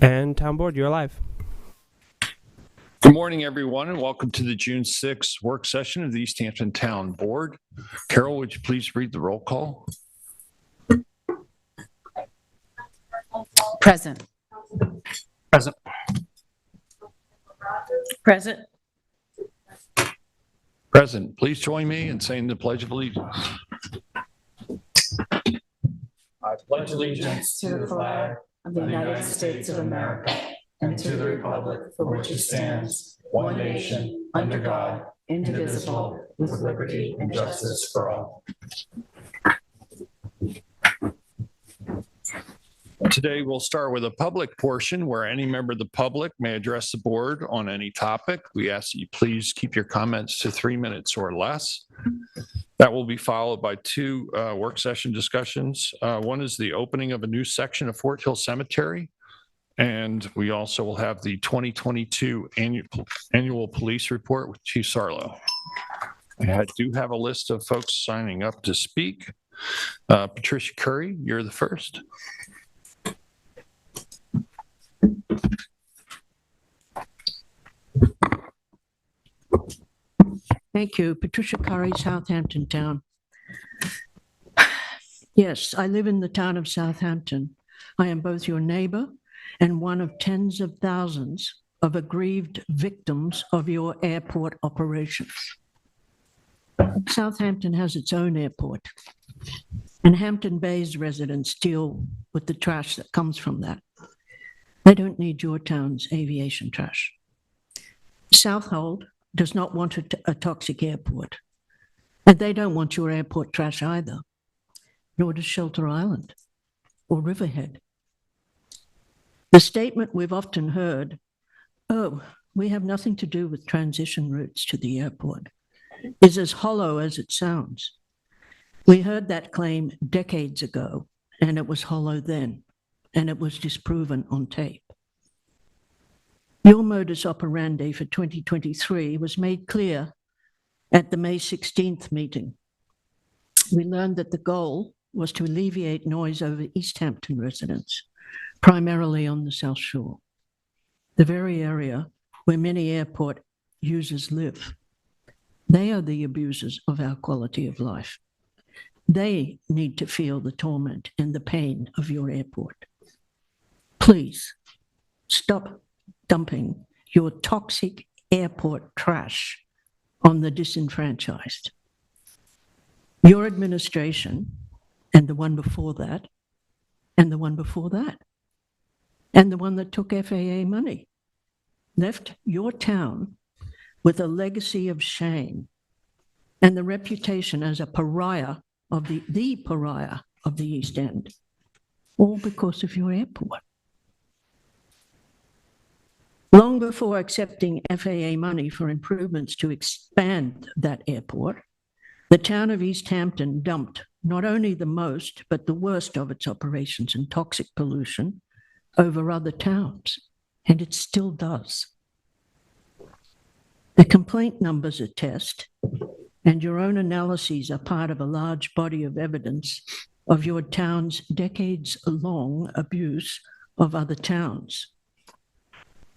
And Town Board, you're live. Good morning, everyone, and welcome to the June 6th work session of the East Hampton Town Board. Carol, would you please read the roll call? Present. Present. Present. Present. Please join me in saying the Pledge of Allegiance. I pledge allegiance To the flag of the United States of America and to the republic for which it stands, one nation, under God, indivisible, with liberty and justice for all. Today, we'll start with a public portion where any member of the public may address the board on any topic. We ask that you please keep your comments to 3 minutes or less. That will be followed by two work session discussions. One is the opening of a new section of Fort Hill Cemetery. And we also will have the 2022 annual police report with Chief Sarlo. I do have a list of folks signing up to speak. Patricia Curry, you're the first. Thank you. Patricia Curry, Southampton Town. Yes, I live in the town of Southampton. I am both your neighbor and one of tens of thousands of aggrieved victims of your airport operations. Southampton has its own airport, and Hampton Bay's residents deal with the trash that comes from that. They don't need your town's aviation trash. Southold does not want a toxic airport, and they don't want your airport trash either, nor does Shelter Island or Riverhead. The statement we've often heard, "Oh, we have nothing to do with transition routes to the airport," is as hollow as it sounds. We heard that claim decades ago, and it was hollow then, and it was disproven on tape. Your modus operandi for 2023 was made clear at the May 16th meeting. We learned that the goal was to alleviate noise over East Hampton residents, primarily on the South Shore, the very area where many airport users live. They are the abusers of our quality of life. They need to feel the torment and the pain of your airport. Please stop dumping your toxic airport trash on the disenfranchised. Your administration, and the one before that, and the one before that, and the one that took FAA money, left your town with a legacy of shame and the reputation as a pariah of the pariah of the East End, all because of your airport. Long before accepting FAA money for improvements to expand that airport, the town of East Hampton dumped not only the most, but the worst of its operations and toxic pollution over other towns, and it still does. The complaint numbers attest, and your own analyses are part of a large body of evidence of your town's decades-long abuse of other towns.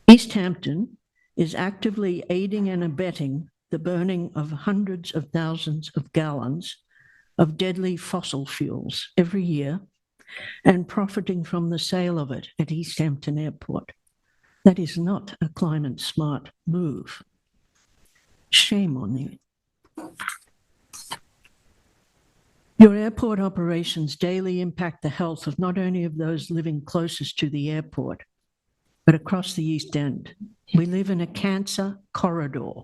East Hampton is actively aiding and abetting the burning of hundreds of thousands of gallons of deadly fossil fuels every year and profiting from the sale of it at East Hampton Airport. That is not a climate-smart move. Shame on you. Your airport operations daily impact the health of not only of those living closest to the airport, but across the East End. We live in a cancer corridor.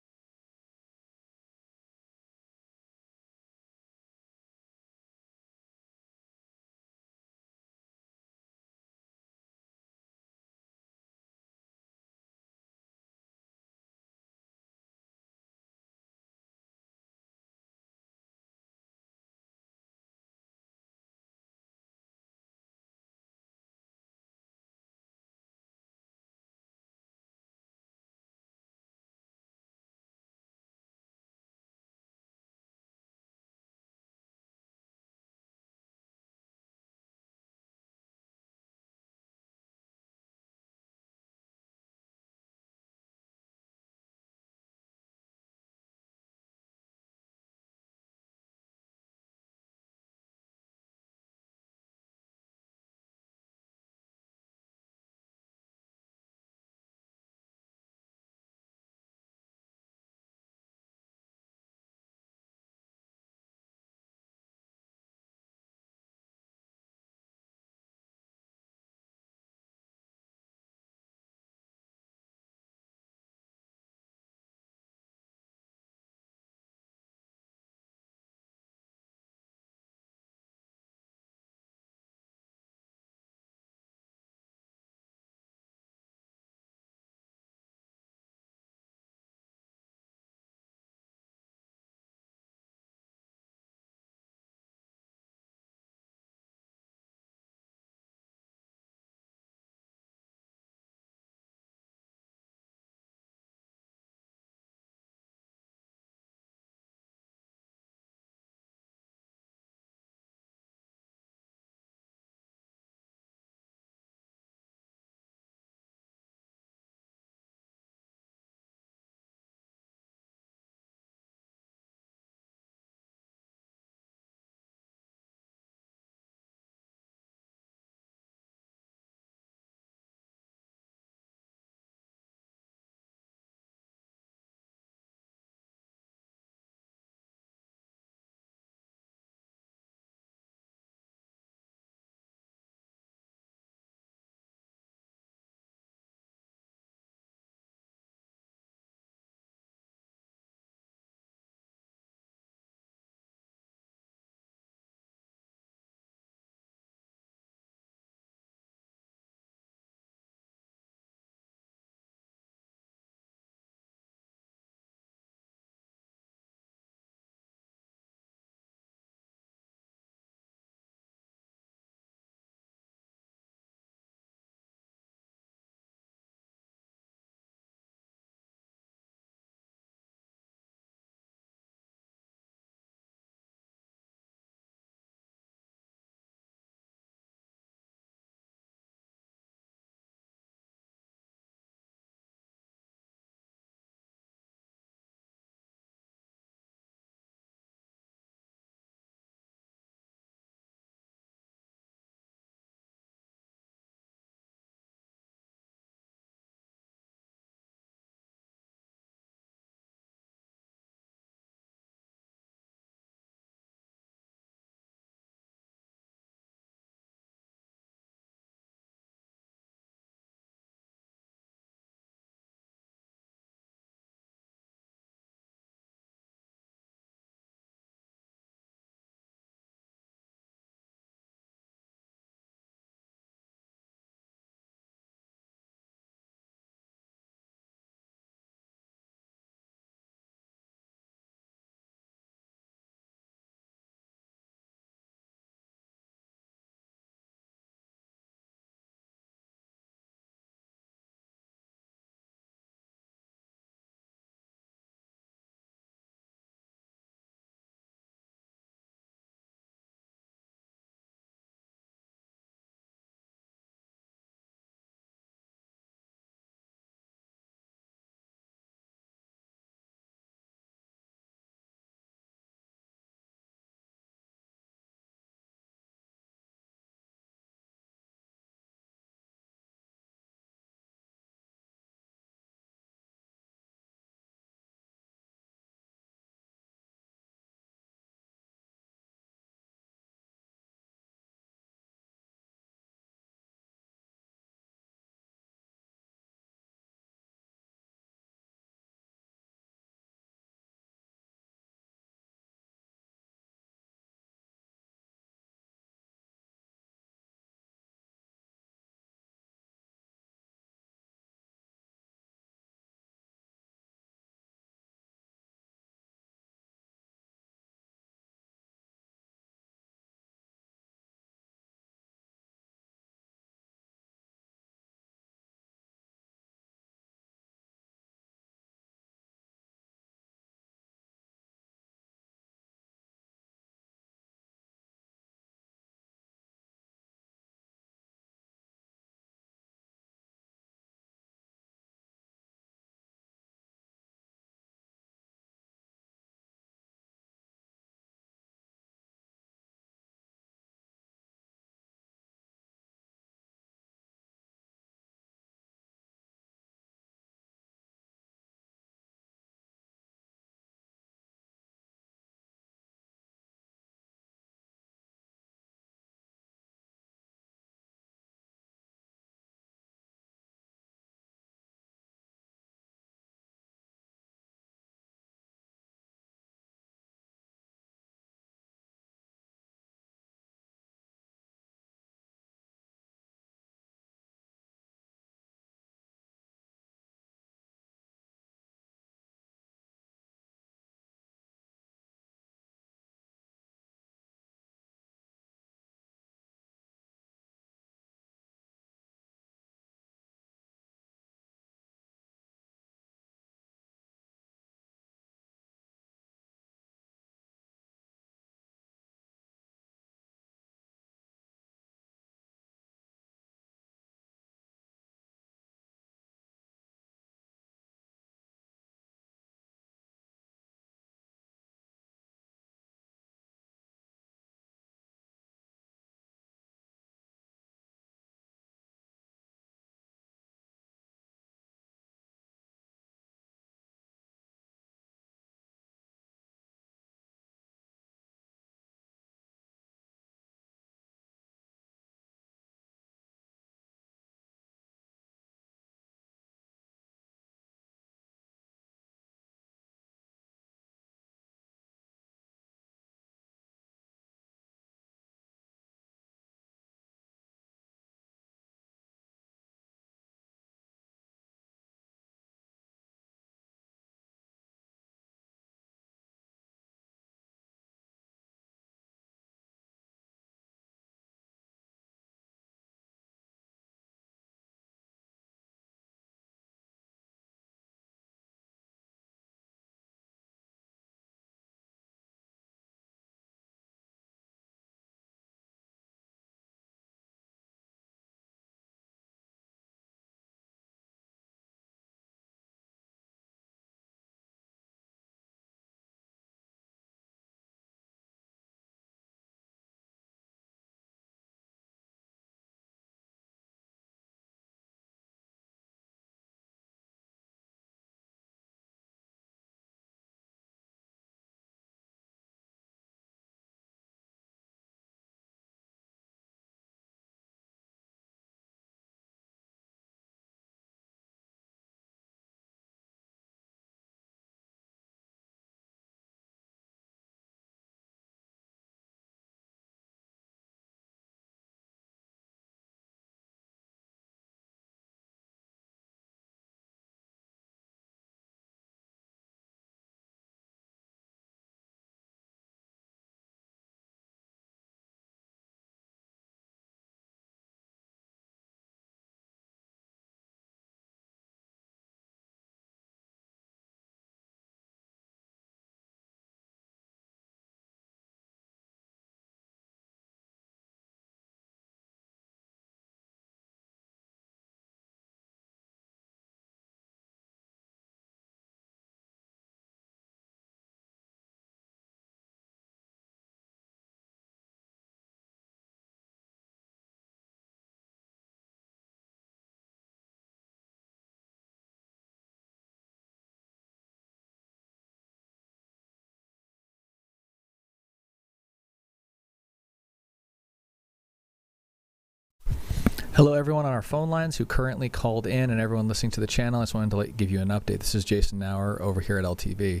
Hello, everyone on our phone lines who currently called in and everyone listening to the channel. I just wanted to give you an update. This is Jason Nauer over here at LTV.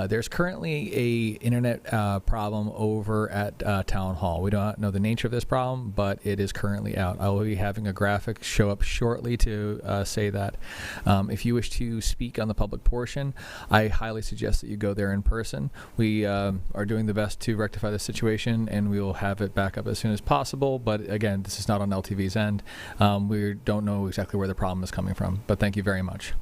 There's currently a internet problem over at Town Hall. We don't know the nature of this problem, but it is currently out. I will be having a graphic show up shortly to say that. If you wish to speak on the public portion, I highly suggest that you go there in person. We are doing the best to rectify the situation, and we will have it back up as soon as possible. But again, this is not on LTV's end. We don't know exactly where the problem is coming from, but thank you very much.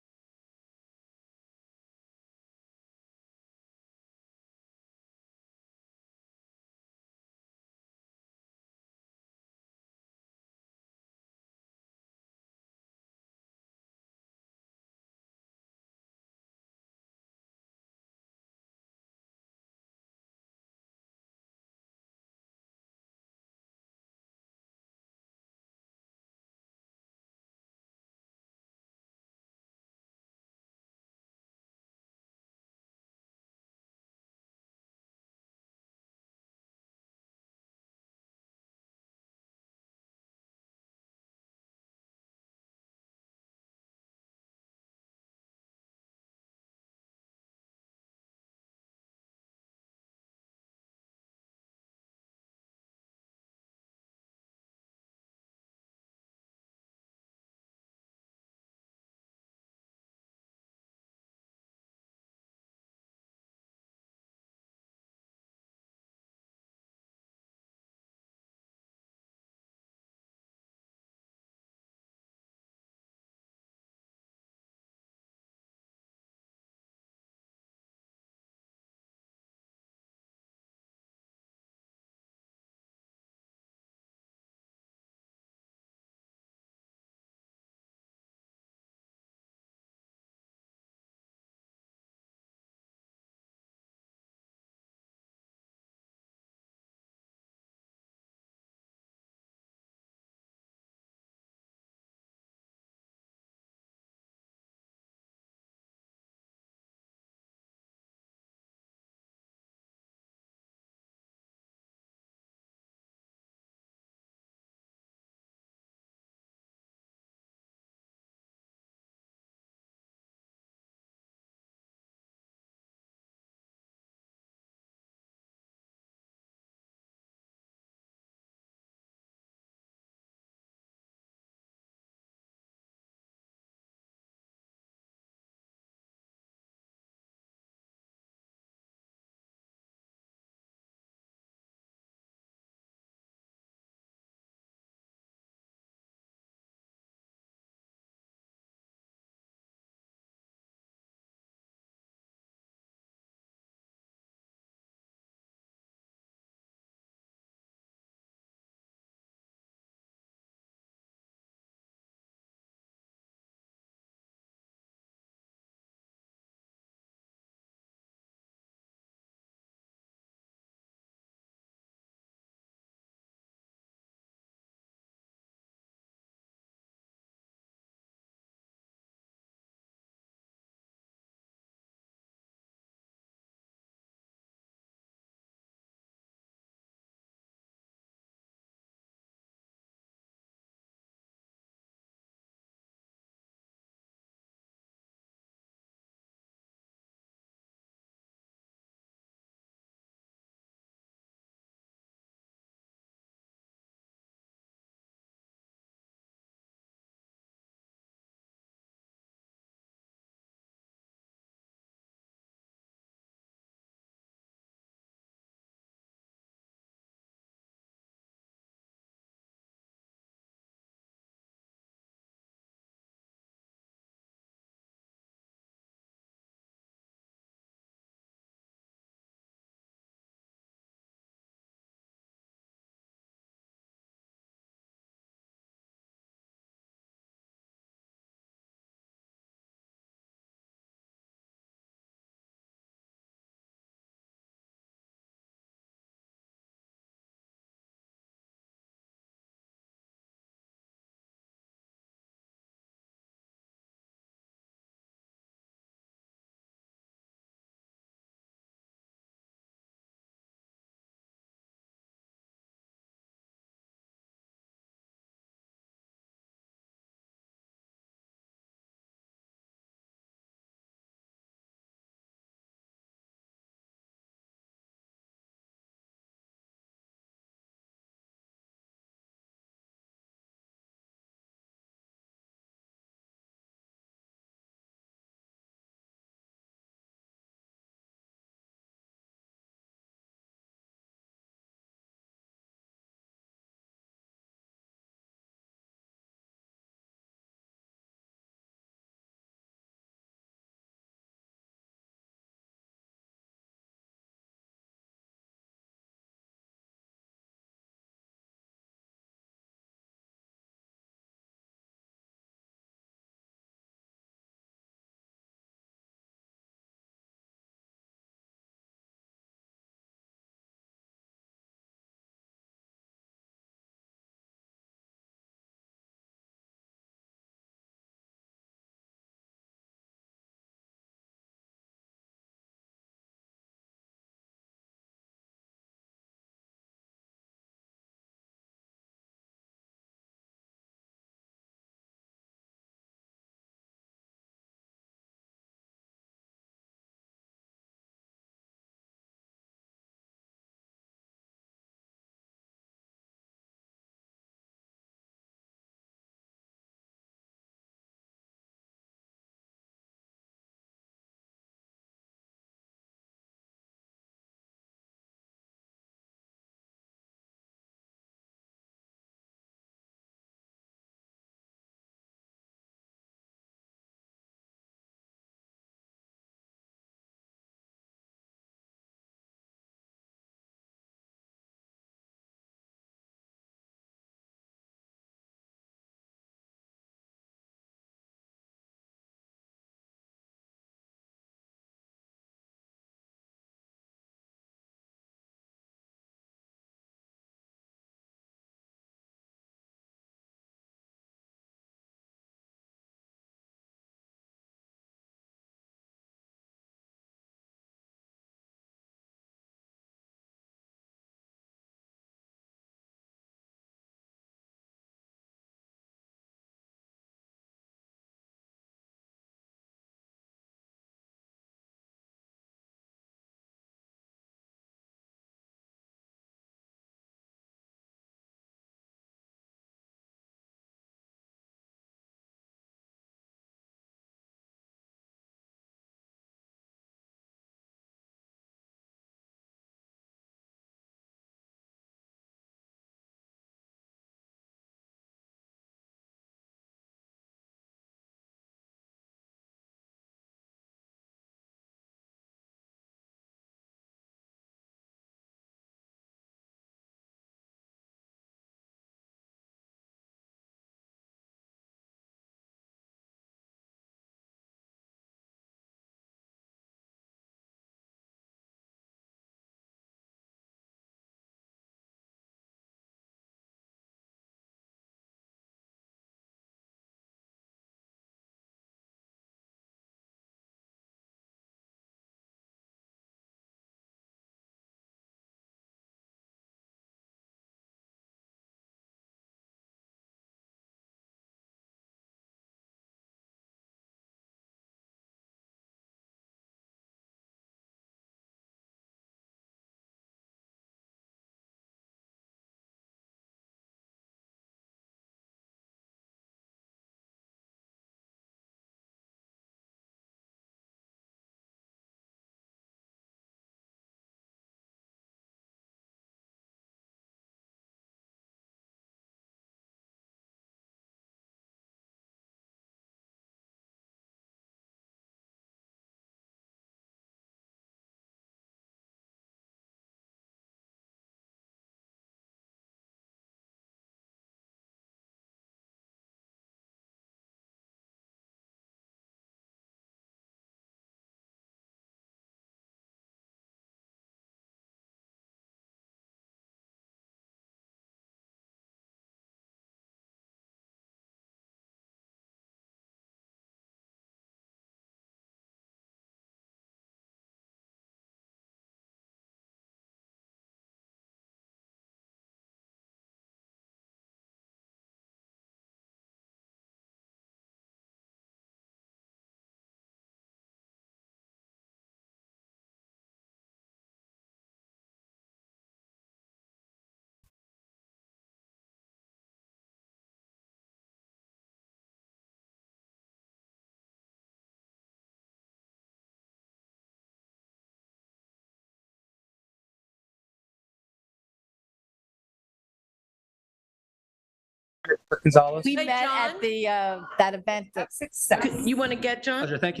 Gonzalez. We Hey, met John? at the, that event at Success. You want to get John? Pleasure. Thank you.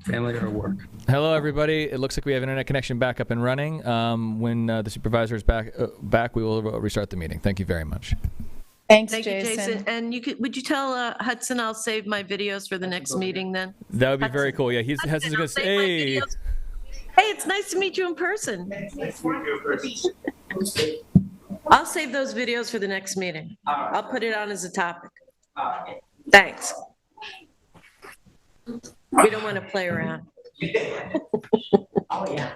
Family or work? Hello, everybody. It looks like we have internet connection back up and running. When the supervisor is back, we will restart the meeting. Thank you very much. Thanks, Thank you, Jason. And would you tell Hudson I'll save my videos for the next meeting then? That would be very Hudson. cool. Yeah, he's Hudson, going I'll to save my say, hey. videos. Hey, it's nice to meet you in person. I'll save those videos for the next meeting. I'll put it on as a topic. Thanks. We don't want to play around. Oh, yeah.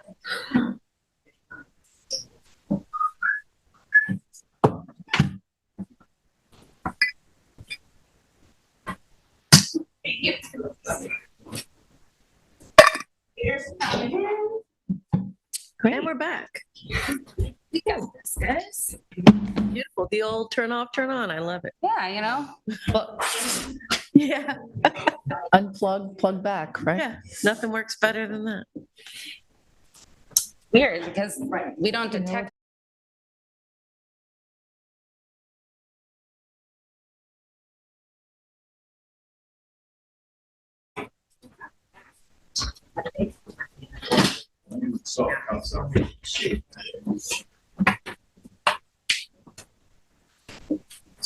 And we're back. We got this, guys. Beautiful. The old turn off, turn on. I love it. Yeah, you know, but Yeah. unplug, plug back, right? Yeah. Nothing works better than that. Weird, because we don't detect.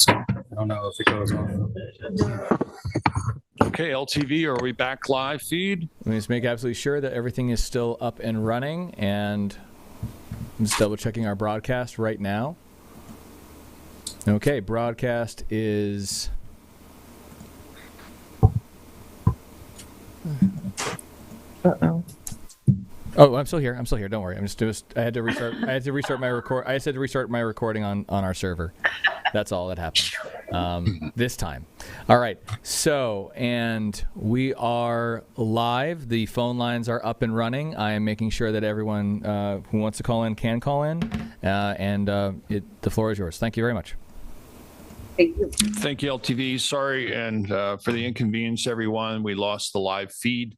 I don't know if it goes on. Okay, LTV, are we back live feed? Let me just make absolutely sure that everything is still up and running, and I'm just double checking our broadcast right now. Okay, broadcast is. Uh-oh. Oh, I'm still here. I'm still here. Don't worry. I'm just. I had to restart. I had to restart my record. I just had to restart my recording on our server. That's all that happened this time. All right. So, and we are live. The phone lines are up and running. I am making sure that everyone who wants to call in can call in, and the floor is yours. Thank you very much. Thank you, LTV. Sorry, and for the inconvenience, everyone. We lost the live feed.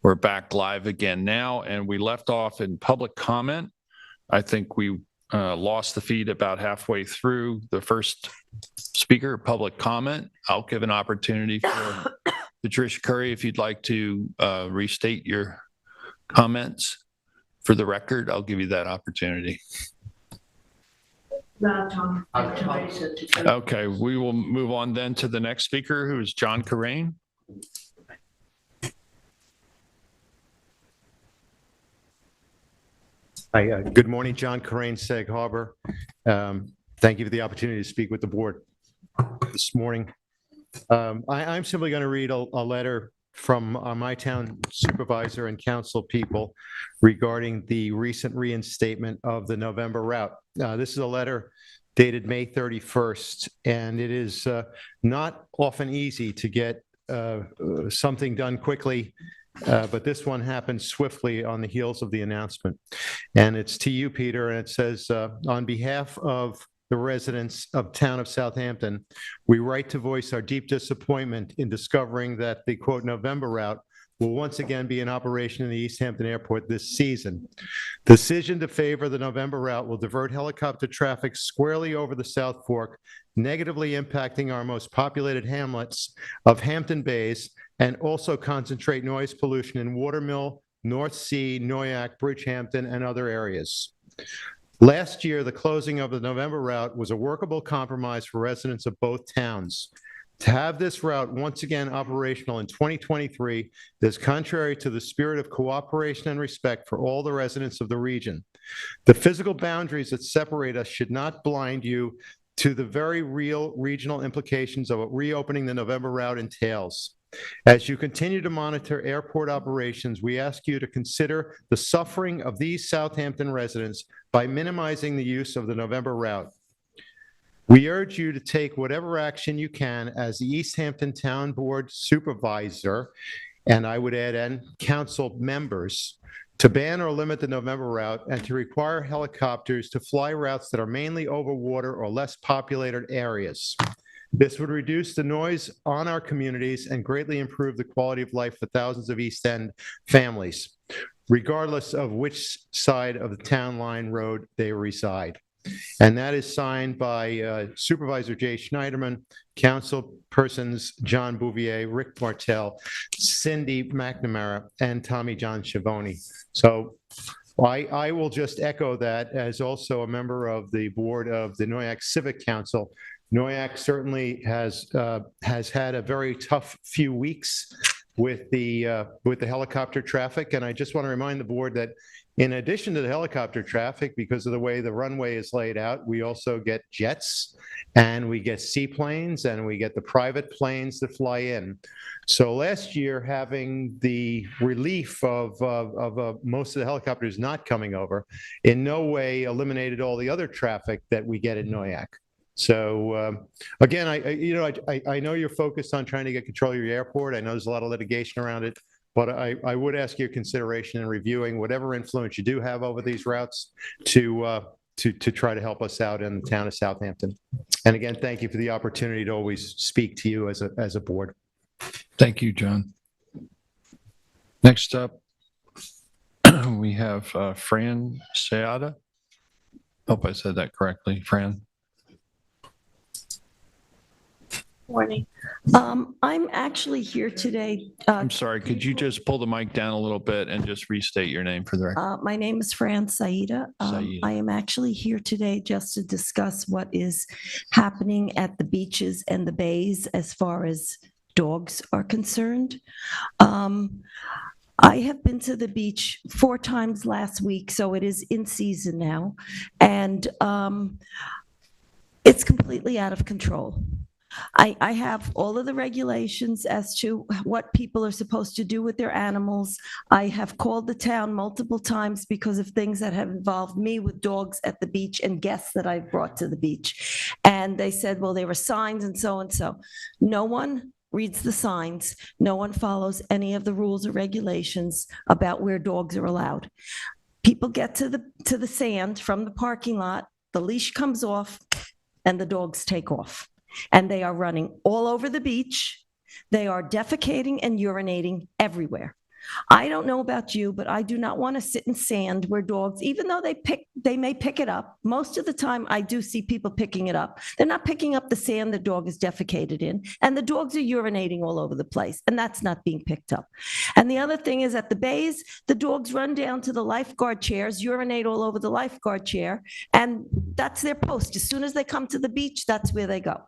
We're back live again now, and we left off in public comment. I think we lost the feed about halfway through the first speaker, public comment. I'll give an opportunity for Patricia Curry if you'd like to restate your comments for the record. I'll give you that opportunity. Okay, we will move on then to the next speaker, who is John Corain. Hi, good morning, John Corain, Sag Harbor. Thank you for the opportunity to speak with the board this morning. I'm simply going to read a letter from my town supervisor and council people regarding the recent reinstatement of the November route. This is a letter dated May 31st. And it is not often easy to get something done quickly, but this one happened swiftly on the heels of the announcement. And it's to you, Peter, and it says, on behalf of the residents of town of Southampton, we write to voice our deep disappointment in discovering that the quote November route will once again be in operation in the East Hampton Airport this season. The decision to favor the November route will divert helicopter traffic squarely over the South Fork, negatively impacting our most populated hamlets of Hampton Bays, and also concentrate noise pollution in Watermill, North Sea, Noyak, Bridgehampton, and other areas. Last year, the closing of the November route was a workable compromise for residents of both towns. To have this route once again operational in 2023 is contrary to the spirit of cooperation and respect for all the residents of the region. The physical boundaries that separate us should not blind you to the very real regional implications of what reopening the November route entails. As you continue to monitor airport operations, we ask you to consider the suffering of these Southampton residents by minimizing the use of the November route. We urge you to take whatever action you can as the East Hampton Town Board Supervisor, and I would add, and council members, to ban or limit the November route and to require helicopters to fly routes that are mainly over water or less populated areas. This would reduce the noise on our communities and greatly improve the quality of life for thousands of East End families, regardless of which side of the town line road they reside. And that is signed by Supervisor Jay Schneiderman, council persons John Bouvier, Rick Martell, Cindy McNamara, and Tommy John Schiavone. So I will just echo that as also a member of the board of the Noyak Civic Council. Noyak certainly has had a very tough few weeks with the helicopter traffic, and I just want to remind the board that in addition to the helicopter traffic, because of the way the runway is laid out, we also get jets and we get seaplanes and we get the private planes that fly in. So last year, having the relief of most of the helicopters not coming over in no way eliminated all the other traffic that we get in Noyak. So again, I know you're focused on trying to get control of your airport. I know there's a lot of litigation around it. But I would ask your consideration in reviewing whatever influence you do have over these routes to try to help us out in the town of Southampton. And again, thank you for the opportunity to always speak to you as a board. Thank you, John. Next up, we have Fran Seada. Hope I said that correctly, Fran. Morning. I'm actually here today. I'm sorry, could you just pull the mic down a little bit and just restate your name for the record? My name is Fran Saida. Saida. I am actually here today just to discuss what is happening at the beaches and the bays as far as dogs are concerned. I have been to the beach 4 times last week, so it is in season now, and it's completely out of control. I have all of the regulations as to what people are supposed to do with their animals. I have called the town multiple times because of things that have involved me with dogs at the beach and guests that I've brought to the beach. And they said, well, there were signs and so and so. No one reads the signs. No one follows any of the rules or regulations about where dogs are allowed. People get to the sand from the parking lot, the leash comes off, and the dogs take off. And they are running all over the beach. They are defecating and urinating everywhere. I don't know about you, but I do not want to sit in sand where dogs, even though they may pick it up. Most of the time, I do see people picking it up. They're not picking up the sand the dog is defecated in, and the dogs are urinating all over the place, and that's not being picked up. And the other thing is at the bays, the dogs run down to the lifeguard chairs, urinate all over the lifeguard chair, and that's their post. As soon as they come to the beach, that's where they go.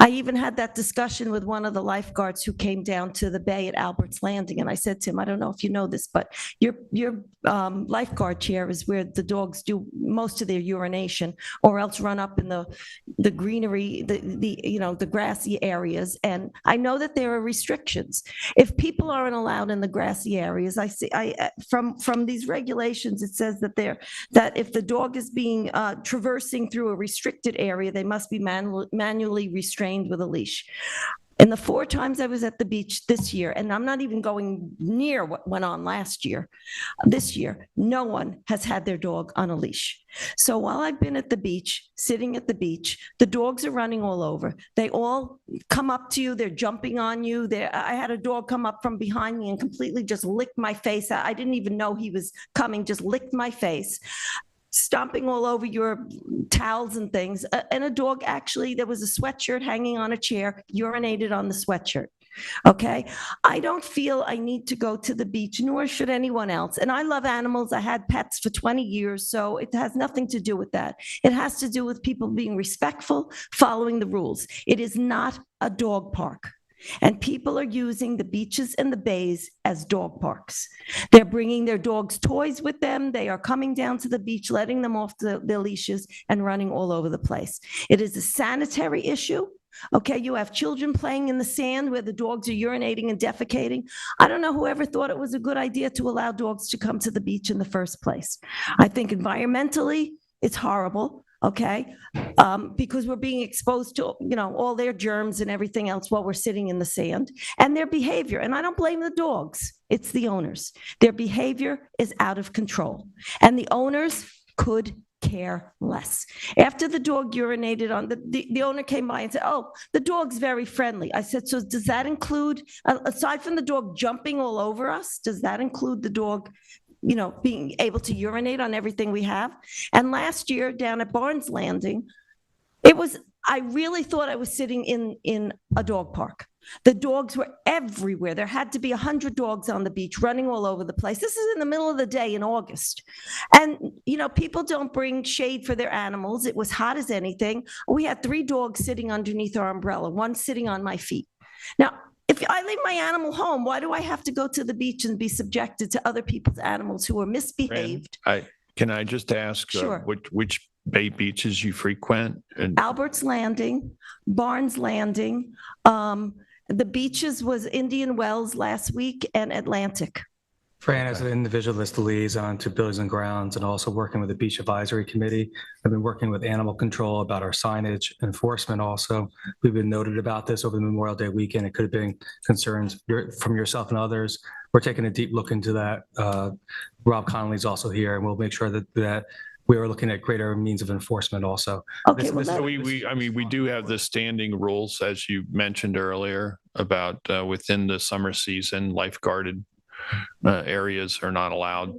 I even had that discussion with one of the lifeguards who came down to the bay at Albert's Landing, and I said to him, I don't know if you know this, but your lifeguard chair is where the dogs do most of their urination, or else run up in the greenery, the grassy areas. And I know that there are restrictions. If people aren't allowed in the grassy areas, from these regulations, it says that if the dog is being traversing through a restricted area, they must be manually restrained with a leash. And the 4 times I was at the beach this year, and I'm not even going near what went on last year, this year, no one has had their dog on a leash. So while I've been at the beach, sitting at the beach, the dogs are running all over. They all come up to you. They're jumping on you. I had a dog come up from behind me and completely just licked my face. I didn't even know he was coming, just licked my face, stomping all over your towels and things. And a dog, actually, there was a sweatshirt hanging on a chair, urinated on the sweatshirt. Okay. I don't feel I need to go to the beach, nor should anyone else. And I love animals. I had pets for 20 years, so it has nothing to do with that. It has to do with people being respectful, following the rules. It is not a dog park. And people are using the beaches and the bays as dog parks. They're bringing their dogs' toys with them. They are coming down to the beach, letting them off their leashes and running all over the place. It is a sanitary issue. Okay, you have children playing in the sand where the dogs are urinating and defecating. I don't know whoever thought it was a good idea to allow dogs to come to the beach in the first place. I think environmentally, it's horrible. Okay, because we're being exposed to, all their germs and everything else while we're sitting in the sand, and their behavior. And I don't blame the dogs. It's the owners. Their behavior is out of control, and the owners could care less. After the dog urinated on the owner came by and said, "Oh, the dog's very friendly." I said, "So does that include, aside from the dog jumping all over us, does that include the dog being able to urinate on everything we have?" And last year down at Barnes Landing, I really thought I was sitting in a dog park. The dogs were everywhere. There had to be 100 dogs on the beach running all over the place. This is in the middle of the day in August. And, people don't bring shade for their animals. It was hot as anything. We had 3 dogs sitting underneath our umbrella, one sitting on my feet. Now, if I leave my animal home, why do I have to go to the beach and be subjected to other people's animals who are misbehaved? Can I just ask Sure. which bay beaches you frequent? And Albert's Landing, Barnes Landing. The beaches was Indian Wells last week and Atlantic. Fran, as an individual that's the liaison to Buildings and Grounds and also working with the Beach Advisory Committee, I've been working with animal control about our signage enforcement also. We've been noted about this over the Memorial Day weekend. It could have been concerns from yourself and others. We're taking a deep look into that. Rob Connolly's also here, and we'll make sure that we are looking at greater means of enforcement also. Okay, so we do have the standing rules, as you mentioned earlier, about within the summer season, lifeguarded areas are not allowed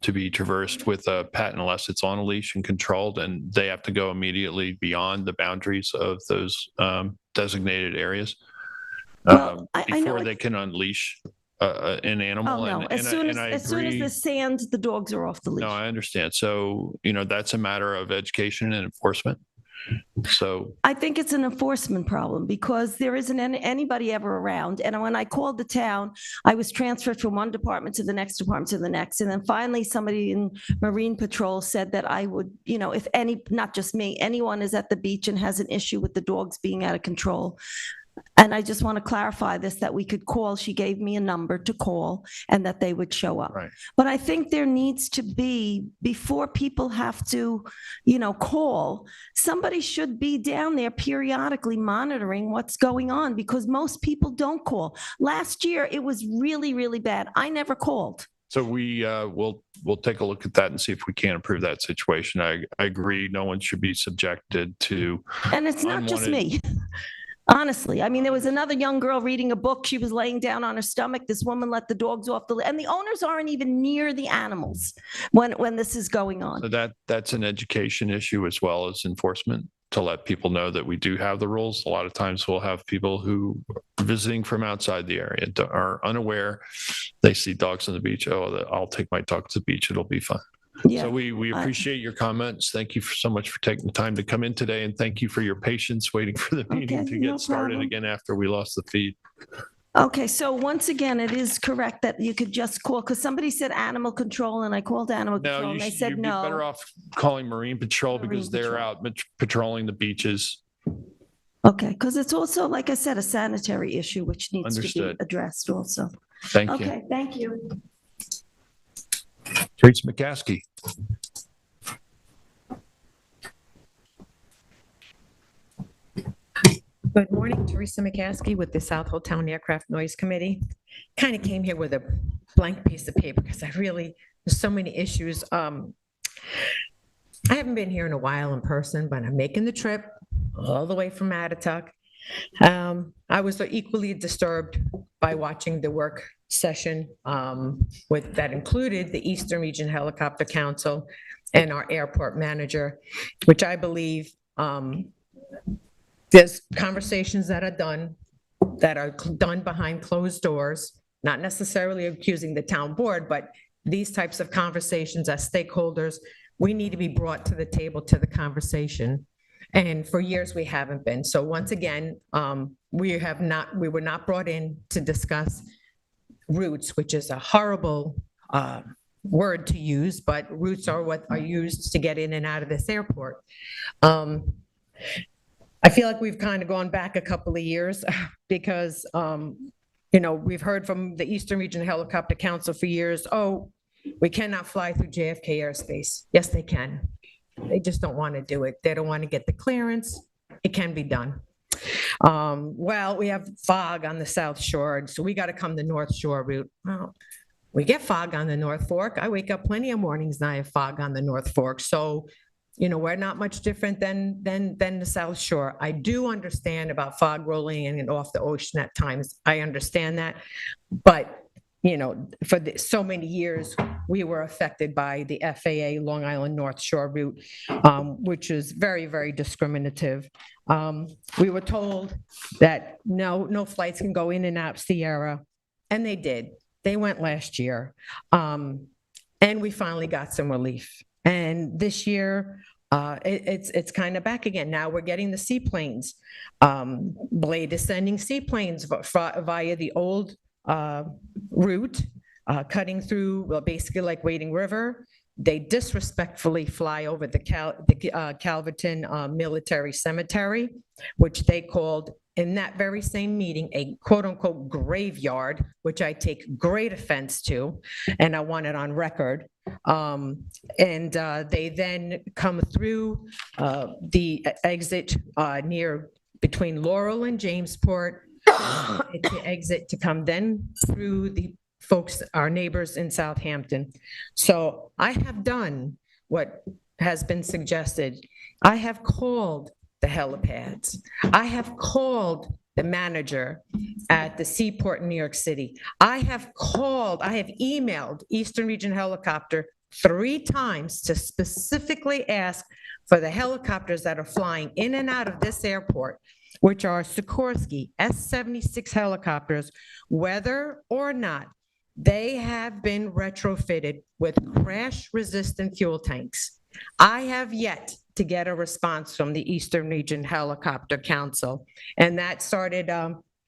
to be traversed with a pet unless it's on a leash and controlled, and they have to go immediately beyond the boundaries of those designated areas before they can unleash an animal. Oh, no. As soon as the sand, the dogs are off the leash. No, I understand. So, that's a matter of education and enforcement. So I think it's an enforcement problem because there isn't anybody ever around. And when I called the town, I was transferred from one department to the next department to the next. And then finally, somebody in Marine Patrol said that I would, if not just me, anyone is at the beach and has an issue with the dogs being out of control. And I just want to clarify this, that we could call. She gave me a number to call and that they would show up. Right. But I think there needs to be, before people have to, call, somebody should be down there periodically monitoring what's going on because most people don't call. Last year, it was really, really bad. I never called. So we'll take a look at that and see if we can improve that situation. I agree. No one should be subjected to. And it's not just me. Honestly, I mean, there was another young girl reading a book. She was laying down on her stomach. This woman let the dogs off and the owners aren't even near the animals when this is going on. So that's an education issue as well as enforcement, to let people know that we do have the rules. A lot of times we'll have people who are visiting from outside the area are unaware. They see dogs on the beach. Oh, I'll take my dog to the beach. It'll be fun. Yeah. So we appreciate your comments. Thank you so much for taking the time to come in today, and thank you for your patience waiting for the meeting Okay, to no get started problem. again after we lost the feed. Okay, so once again, it is correct that you could just call, because somebody said animal control, and I called animal No, control, and they you'd said be better no. off calling Marine Patrol because Marine they're Patrol. out patrolling the beaches. Okay, because it's also, like I said, a sanitary issue which needs to be Understood. addressed also. Thank you. Okay, thank you. Teresa McCaskey. Good morning, Teresa McCaskey with the South Town Aircraft Noise Committee. Kind of came here with a blank piece of paper because there's so many issues. I haven't been here in a while in person, but I'm making the trip all the way from Atatuck. I was equally disturbed by watching the work session that included the Eastern Region Helicopter Council and our airport manager, which I believe there's conversations that are done behind closed doors, not necessarily accusing the town board, but these types of conversations as stakeholders, we need to be brought to the table to the conversation. And for years, we haven't been. So once again, we were not brought in to discuss routes, which is a horrible word to use, but routes are what are used to get in and out of this airport. I feel like we've kind of gone back a couple of years because, we've heard from the Eastern Region Helicopter Council for years, oh, we cannot fly through JFK airspace. Yes, they can. They just don't want to do it. They don't want to get the clearance. It can be done. Well, we have fog on the South Shore, so we got to come the North Shore route. Well, we get fog on the North Fork. I wake up plenty of mornings and I have fog on the North Fork. So, we're not much different than the South Shore. I do understand about fog rolling in and off the ocean at times. I understand that. But, for so many years, we were affected by the FAA Long Island North Shore route, which is very, very discriminative. We were told that no flights can go in and out Sierra, and they did. They went last year. And we finally got some relief. And this year, it's kind of back again. Now we're getting the seaplanes. Blade is sending seaplanes via the old route, cutting through, basically like Wading River. They disrespectfully fly over the Calverton Military Cemetery, which they called in that very same meeting a quote-unquote graveyard, which I take great offense to, and I want it on record. They then come through the exit between Laurel and Jamesport. It's the exit to come then through the folks, our neighbors in Southampton. So I have done what has been suggested. I have called the helipads. I have called the manager at the seaport in New York City. I have emailed Eastern Region Helicopter 3 times to specifically ask for the helicopters that are flying in and out of this airport, which are Sikorsky S-76 helicopters, whether or not they have been retrofitted with crash-resistant fuel tanks. I have yet to get a response from the Eastern Region Helicopter Council. And that started,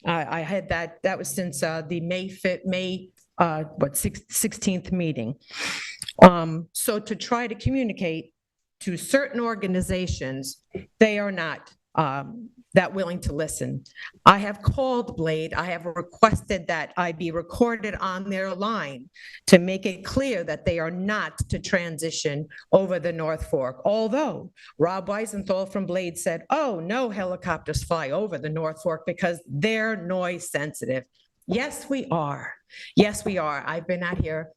I had that was since the May 16th meeting. So to try to communicate to certain organizations, they are not that willing to listen. I have called Blade. I have requested that I be recorded on their line to make it clear that they are not to transition over the North Fork. Although Rob Weisenthal from Blade said, oh, no helicopters fly over the North Fork because they're noise sensitive. Yes, we are. Yes, we are. I've been out here.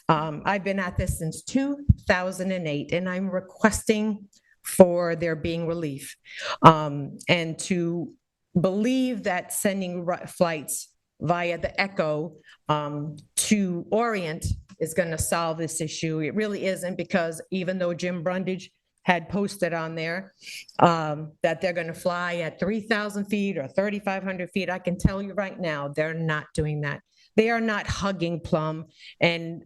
I've been at this since 2008, and I'm requesting for there being relief, and to believe that sending flights via the Echo to Orient is going to solve this issue. It really isn't, because even though Jim Brundage had posted on there that they're going to fly at 3,000 feet or 3,500 feet, I can tell you right now, they're not doing that. They are not hugging Plum. And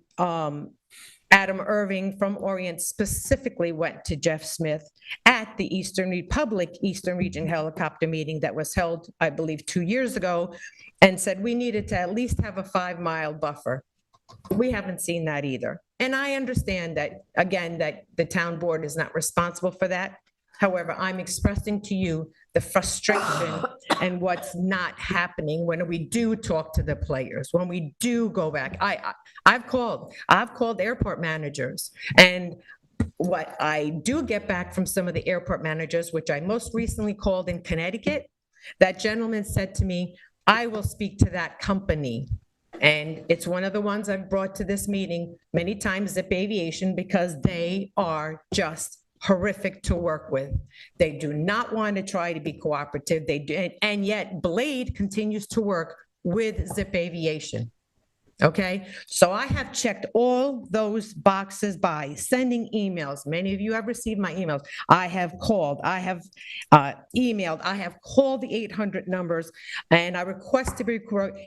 Adam Irving from Orient specifically went to Jeff Smith at the Eastern Region helicopter meeting that was held, I believe, 2 years ago, and said we needed to at least have a 5-mile buffer. We haven't seen that either. And I understand that, again, that the town board is not responsible for that. However, I'm expressing to you the frustration and what's not happening when we do talk to the players, when we do go back. I've called airport managers, and what I do get back from some of the airport managers, which I most recently called in Connecticut, that gentleman said to me, I will speak to that company. And it's one of the ones I've brought to this meeting many times, Zip Aviation, because they are just horrific to work with. They do not want to try to be cooperative. They do, and yet Blade continues to work with Zip Aviation. Okay, so I have checked all those boxes by sending emails. Many of you have received my emails. I have called, I have emailed, I have called the 800 numbers, and I request to be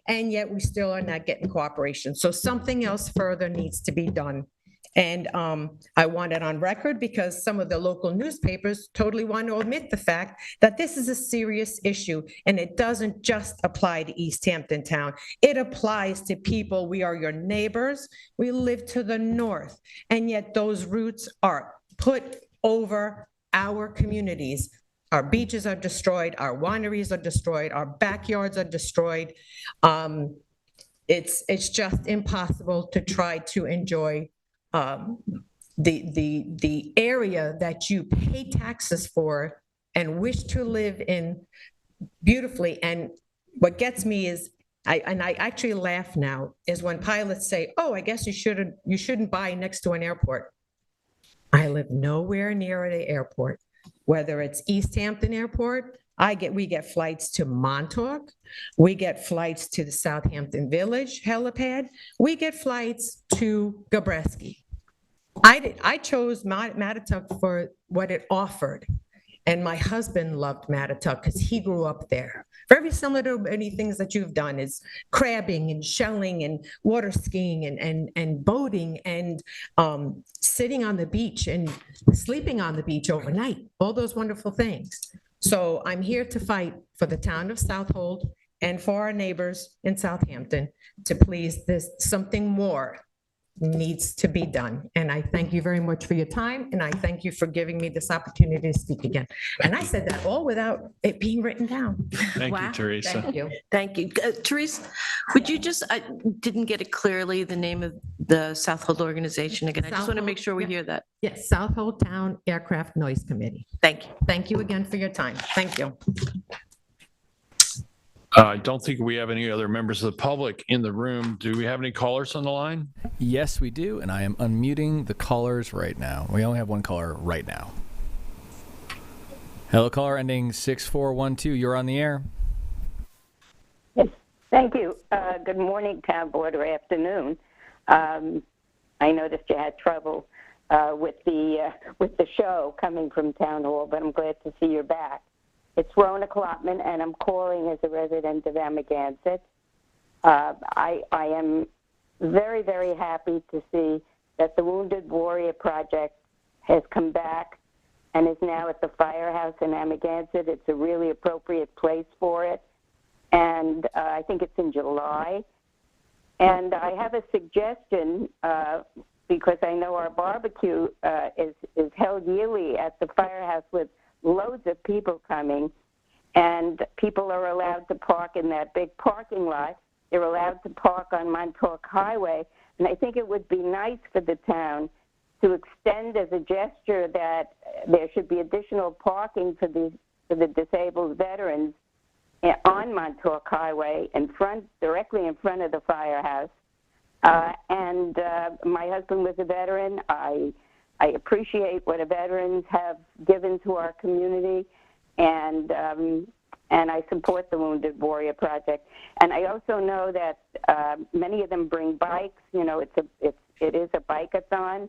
and yet we still are not getting cooperation. So something else further needs to be done. And I want it on record because some of the local newspapers totally want to omit the fact that this is a serious issue, and it doesn't just apply to East Hampton Town. It applies to people. We are your neighbors. We live to the north, and yet those routes are put over our communities. Our beaches are destroyed. Our wineries are destroyed. Our backyards are destroyed. It's just impossible to try to enjoy the area that you pay taxes for and wish to live in beautifully. And what gets me is, I actually laugh now, is when pilots say, oh, I guess you shouldn't buy next to an airport. I live nowhere near the airport, whether it's East Hampton Airport. We get flights to Montauk. We get flights to the Southampton Village helipad. We get flights to Gabreski. I chose Mattituck for what it offered. And my husband loved Mattituck because he grew up there. Very similar to many things that you've done is crabbing and shelling and water skiing and boating and sitting on the beach and sleeping on the beach overnight, all those wonderful things. So I'm here to fight for the town of Southold and for our neighbors in Southampton to please something more needs to be done. And I thank you very much for your time, and I thank you for giving me this opportunity to speak again. And I said that all without it being written down. Thank you, Wow. Teresa. Thank you. Thank you. Teresa, would you just, I didn't get it clearly, the name of the Southold organization again. I just want to make sure we hear that. Yes, Southold Town Aircraft Noise Committee. Thank you. Thank you again for your time. Thank you. I don't think we have any other members of the public in the room. Do we have any callers on the line? Yes, we do, and I am unmuting the callers right now. We only have one caller right now. Hello, caller ending 6412. You're on the air. Yes, thank you. Good morning, Town Board, or afternoon. I noticed you had trouble with the show coming from Town Hall, but I'm glad to see you're back. It's Rona Klopman, and I'm calling as a resident of Amagansett. I am very, very happy to see that the Wounded Warrior Project has come back and is now at the firehouse in Amagansett. It's a really appropriate place for it, and I think it's in July. And I have a suggestion, because I know our barbecue is held yearly at the firehouse with loads of people coming, and people are allowed to park in that big parking lot. They're allowed to park on Montauk Highway, and I think it would be nice for the town to extend as a gesture that there should be additional parking for the disabled veterans on Montauk Highway directly in front of the firehouse. And my husband was a veteran. I appreciate what veterans have given to our community, and I support the Wounded Warrior Project. And I also know that many of them bring bikes. You know, it is a bike-a-thon,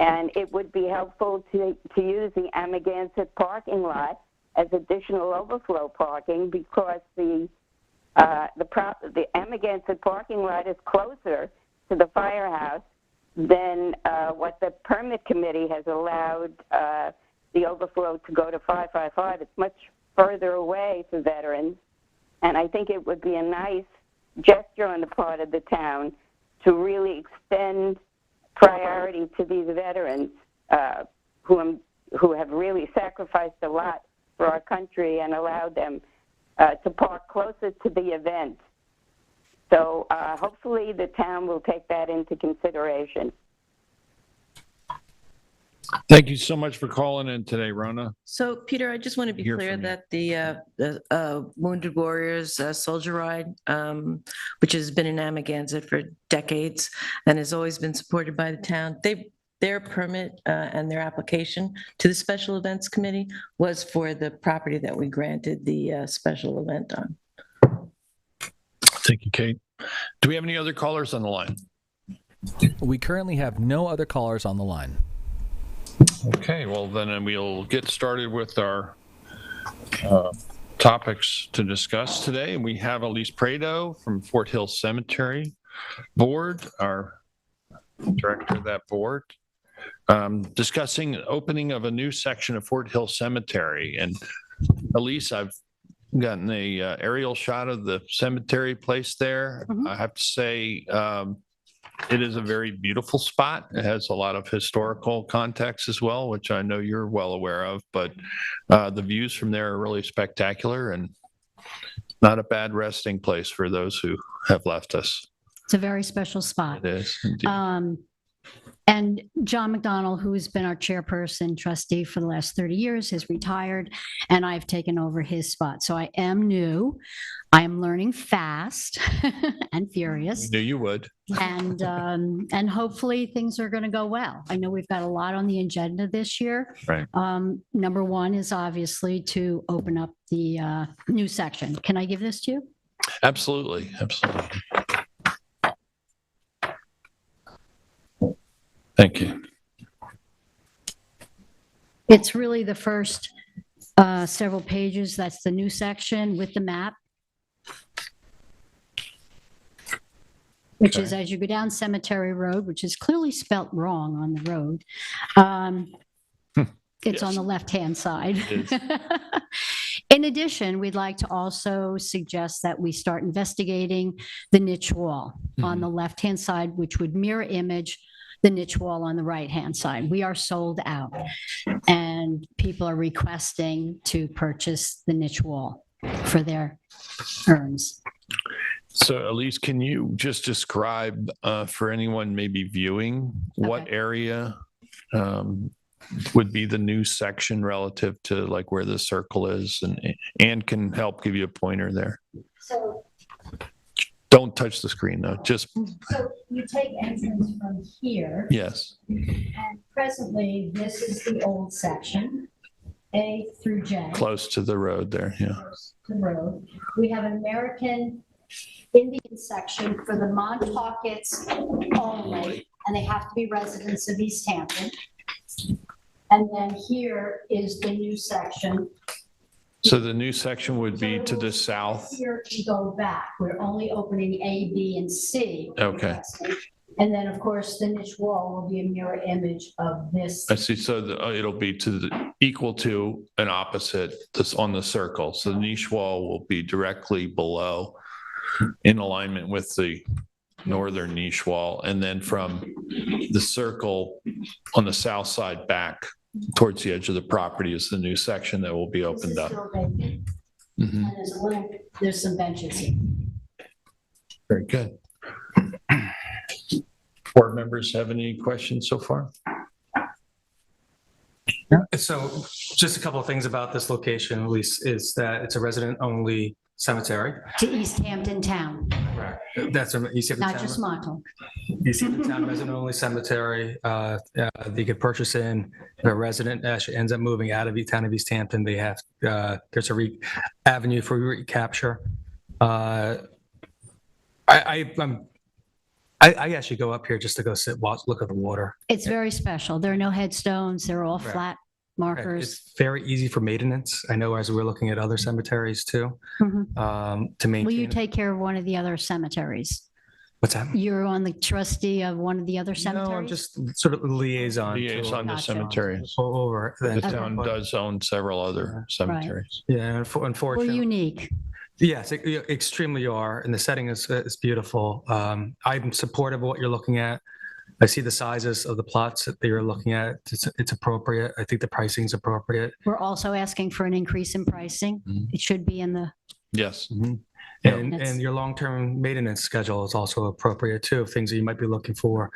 and it would be helpful to use the Amagansett parking lot as additional overflow parking, because the Amagansett parking lot is closer to the firehouse, than what the permit committee has allowed the overflow to go to 555. It's much further away for veterans, and I think it would be a nice gesture on the part of the town to really extend priority to these veterans who have really sacrificed a lot for our country and allowed them to park closer to the event. So hopefully the town will take that into consideration. Thank you so much for calling in today, Rona. So, Peter, I just want to be Hear clear from you. that the Wounded Warriors Soldier Ride, which has been in Amagansett for decades and has always been supported by the town, their permit and their application to the Special Events Committee was for the property that we granted the special event on. Thank you, Kate. Do we have any other callers on the line? We currently have no other callers on the line. Okay, well, then we'll get started with our topics to discuss today. We have Elise Prado from Fort Hill Cemetery Board, our director of that board, discussing opening of a new section of Fort Hill Cemetery. And Elise, I've gotten a aerial shot of the cemetery place there. I have to say, it is a very beautiful spot. It has a lot of historical context as well, which I know you're well aware of, but the views from there are really spectacular and not a bad resting place for those who have left us. It's a very special spot. It is indeed. And John McDonald, who's been our chairperson trustee for the last 30 years, has retired, and I've taken over his spot. So I am new. I am learning fast and furious. Knew you would. And hopefully things are going to go well. I know we've got a lot on the agenda this year. Right. Number one is obviously to open up the new section. Can I give this to you? Absolutely. Absolutely. Thank you. It's really the first several pages. That's the new section with the map, which is as you go down Cemetery Road, which is clearly spelt wrong on the road. It's on the left-hand side. In addition, we'd like to also suggest that we start investigating the niche wall on the left-hand side, which would mirror image the niche wall on the right-hand side. We are sold out, and people are requesting to purchase the niche wall for their urns. So Elise, can you just describe for anyone maybe viewing what area would be the new section relative to like where the circle is, and can help give you a pointer there. So don't touch the screen though, just. So you take entrance from here. Yes. And presently, this is the old section, A through J. Close to the road there, yeah. Close to the road. We have an American Indian section for the Montaukets only, and they have to be residents of East Hampton. And then here is the new section. So the new section would be to the south. Here we go back. We're only opening A, B, and C. Okay. And then, of course, the niche wall will be a mirror image of this. I see. So it'll be equal to and opposite this on the circle. So the niche wall will be directly below, in alignment with the northern niche wall, and then from the circle on the south side back towards the edge of the property is the new section that will be opened up. And there's some benches here. Very good. Board members have any questions so far? So just a couple of things about this location, at least, is that it's a resident-only cemetery. To East Hampton Town, That's East Hampton not Town. just Montauk. East Hampton Town resident-only cemetery. They could purchase in. If a resident actually ends up moving out of the town of East Hampton, they have there's a avenue for recapture. I actually go up here just to go sit, watch, look at the water. It's very special. There are no headstones. They're all Right. flat markers. It's very easy for maintenance. I know as we're looking at other cemeteries too, Mhm. to maintain. Will you take care of one of the other cemeteries? What's that? You're on the trustee of one of the other No, I'm cemeteries? just sort of liaison. Liaison to Gotcha. cemeteries. Over. The then- town does own several other cemeteries. Yeah, Well, unfortunately. unique. Yes, extremely you are, and the setting is beautiful. I'm supportive of what you're looking at. I see the sizes of the plots that you're looking at. It's appropriate. I think the pricing's appropriate. We're also asking for an increase in pricing. Mhm. It should be in the, Yes. And, That's- and your long-term maintenance schedule is also appropriate too, things that you might be looking for.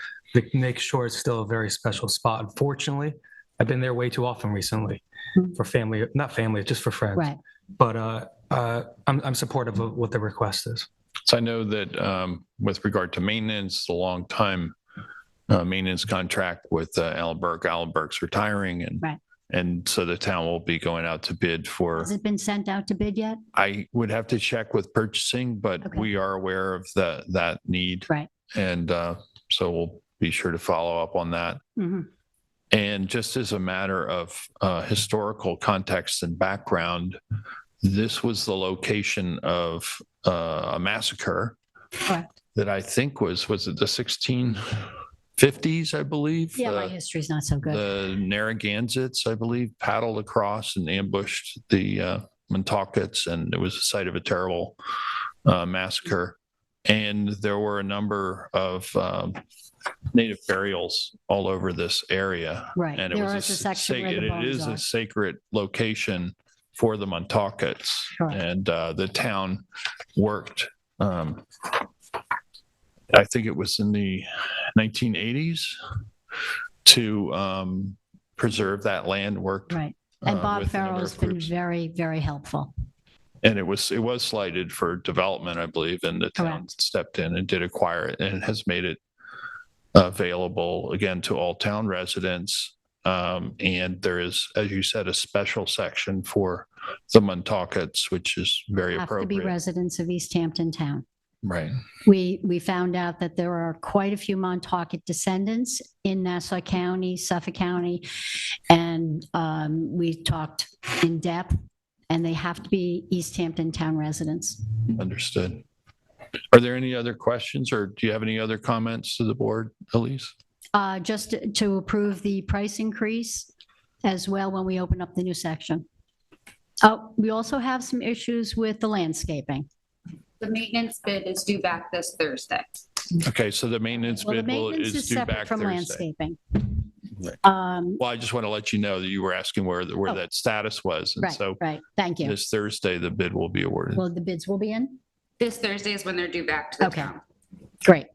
Make sure it's still a very special spot. Unfortunately, I've been there way too often recently Mhm. for family, not family, just for friends. right. But I'm supportive of what the request is. So I know that with regard to maintenance, the long time maintenance contract with Allenberg's retiring, Right. and so the town will be going out to bid for. Has it been sent out to bid yet? I would have to check with purchasing, but Okay. we are aware of that need. Right. And so we'll be sure to follow up on that. Mhm. And just as a matter of historical context and background, this was the location of a massacre Correct. that I think was it the 1650s, I believe? Yeah, my history's not so good. The Narragansetts, I believe, paddled across and ambushed the Montaukets, and it was the site of a terrible massacre. And there were a number of native burials all over this area. Right. And it There was is a section where the it bones is are. a sacred location for the Montaukets. Correct. And the town worked, I think it was in the 1980s, to preserve that land, worked. Right. And Bob with a number Farrell's of been groups. very, very helpful. And it was slated for development, I believe, and the town Correct. stepped in and did acquire it and has made it available again to all town residents. And there is, as you said, a special section for the Montaukets, which is very Have to be appropriate. residents of East Hampton Town. Right. We found out that there are quite a few Montaukett descendants in Nassau County, Suffolk County, and we talked in depth, and they have to be East Hampton Town residents. Understood. Are there any other questions, or do you have any other comments to the board, Elise? Just to approve the price increase as well when we open up the new section. We also have some issues with the landscaping. The maintenance bid is due back this Thursday. Okay, so the maintenance Well, the bid maintenance is is due separate back from Thursday. landscaping. Right. Well, I just want to let you know that you were asking where Oh. that status was. And right, so right. Thank you. this Thursday, the bid will be awarded. Well, the bids will be in? This Thursday is when they're due back to the Okay. town. Great.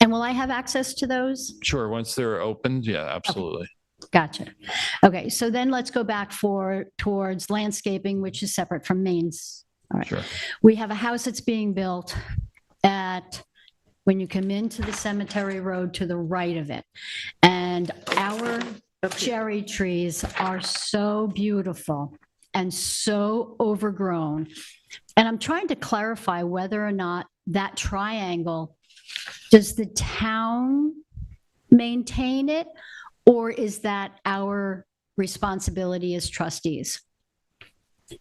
And will I have access to those? Sure, once they're opened, yeah, absolutely. Gotcha. Okay, so then let's go back towards landscaping, which is separate from mains. All right. Sure. We have a house that's being built when you come into the cemetery road to the right of it. And our cherry trees are so beautiful and so overgrown. And I'm trying to clarify whether or not that triangle, does the town maintain it? Or is that our responsibility as trustees?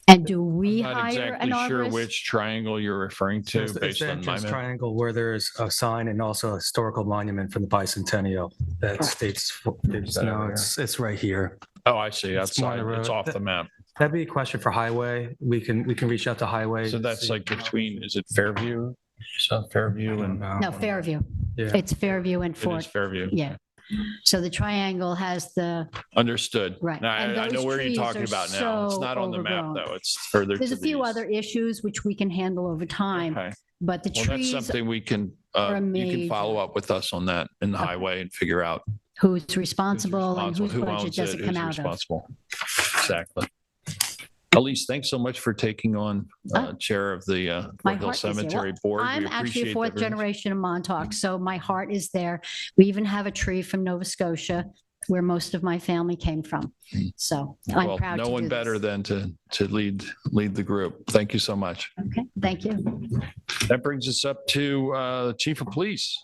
And do we I'm not hire an exactly sure arborist? which triangle you're referring to It's based the on my entrance map. triangle where there's a sign and also a historical monument from the bicentennial that states, it's right here. Oh, I see. It's more on Outside, the it's road. off the map. That'd be a question for highway. We can reach out to highway. So that's like between, is it Fairview? South Fairview and, No, Fairview. Yeah. It's Fairview and it is Fort. Fairview. Yeah. So the triangle has the, Understood. Right. Now, And I know those where you're trees talking are about now. It's so not on the map, overgrown. though. It's further there's to a the few east. other issues which we can handle over time, Okay. but the Well, that's trees, something we can, are you can major. follow up with us on that in the Okay. highway and figure out who's who's responsible and whose who budget owns does it, it come who's out of? responsible. Exactly. Elise, thanks so much for taking on chair of the My Fort Hill heart is there. Cemetery Well, Board. We I'm actually a appreciate fourth that very much. generation of Montauk, so my heart is there. We even have a tree from Nova Scotia where most of my family came from. So I'm Well, proud to no do one better this. than to lead the group. Thank you so much. Okay, thank you. That brings us up to Chief of Police.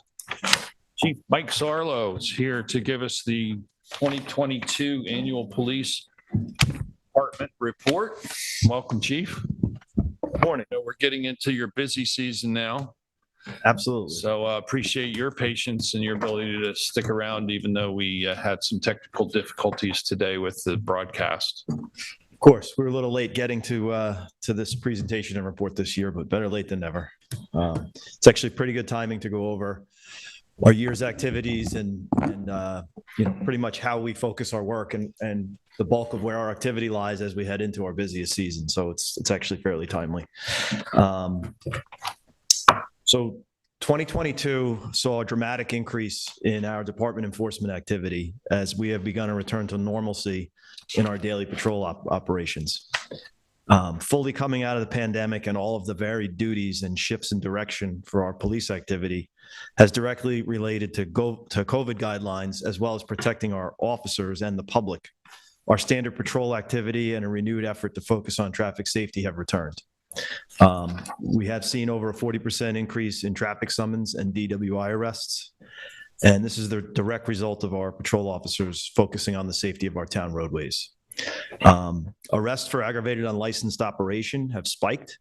Chief Mike Sarlo is here to give us the 2022 Annual Police Department Report. Welcome, Chief. Morning. We're getting into your busy season now. Absolutely. So appreciate your patience and your ability to stick around, even though we had some technical difficulties today with the broadcast. Of course, we were a little late getting to this presentation and report this year, but better late than never. It's actually pretty good timing to go over our year's activities and pretty much how we focus our work and the bulk of where our activity lies as we head into our busiest season. So it's actually fairly timely. So 2022 saw a dramatic increase in our department enforcement activity as we have begun a return to normalcy in our daily patrol operations. Fully coming out of the pandemic and all of the varied duties and shifts in direction for our police activity has directly related to COVID guidelines, as well as protecting our officers and the public. Our standard patrol activity and a renewed effort to focus on traffic safety have returned. We have seen over a 40% increase in traffic summons and DWI arrests. And this is the direct result of our patrol officers focusing on the safety of our town roadways. Arrests for aggravated unlicensed operation have spiked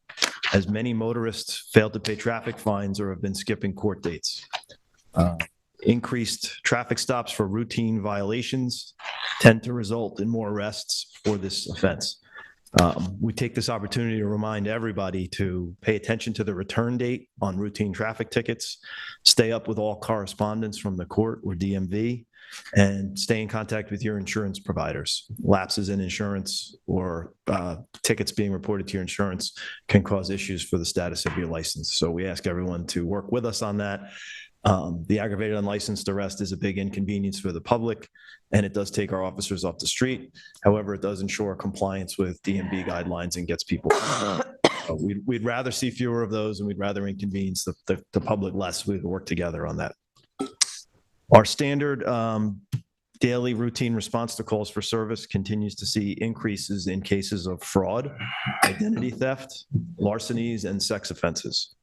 as many motorists failed to pay traffic fines or have been skipping court dates. Increased traffic stops for routine violations tend to result in more arrests for this offense. We take this opportunity to remind everybody to pay attention to the return date on routine traffic tickets, stay up with all correspondence from the court or DMV, and stay in contact with your insurance providers. Lapses in insurance or tickets being reported to your insurance can cause issues for the status of your license. So we ask everyone to work with us on that. The aggravated unlicensed arrest is a big inconvenience for the public, and it does take our officers off the street. However, it does ensure compliance with DMV guidelines and gets people. We'd rather see fewer of those, and we'd rather inconvenience the public less. We work together on that. Our standard daily routine response to calls for service continues to see increases in cases of fraud, identity theft, larcenies, and sex offenses.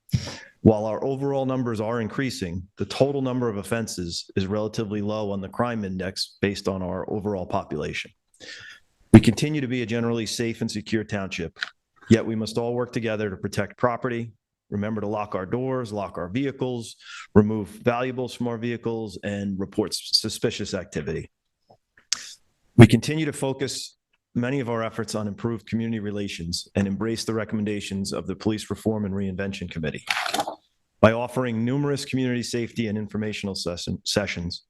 While our overall numbers are increasing, the total number of offenses is relatively low on the crime index based on our overall population. We continue to be a generally safe and secure township, yet we must all work together to protect property, remember to lock our doors, lock our vehicles, remove valuables from our vehicles, and report suspicious activity. We continue to focus many of our efforts on improved community relations and embrace the recommendations of the Police Reform and Reinvention Committee. By offering numerous community safety and informational sessions,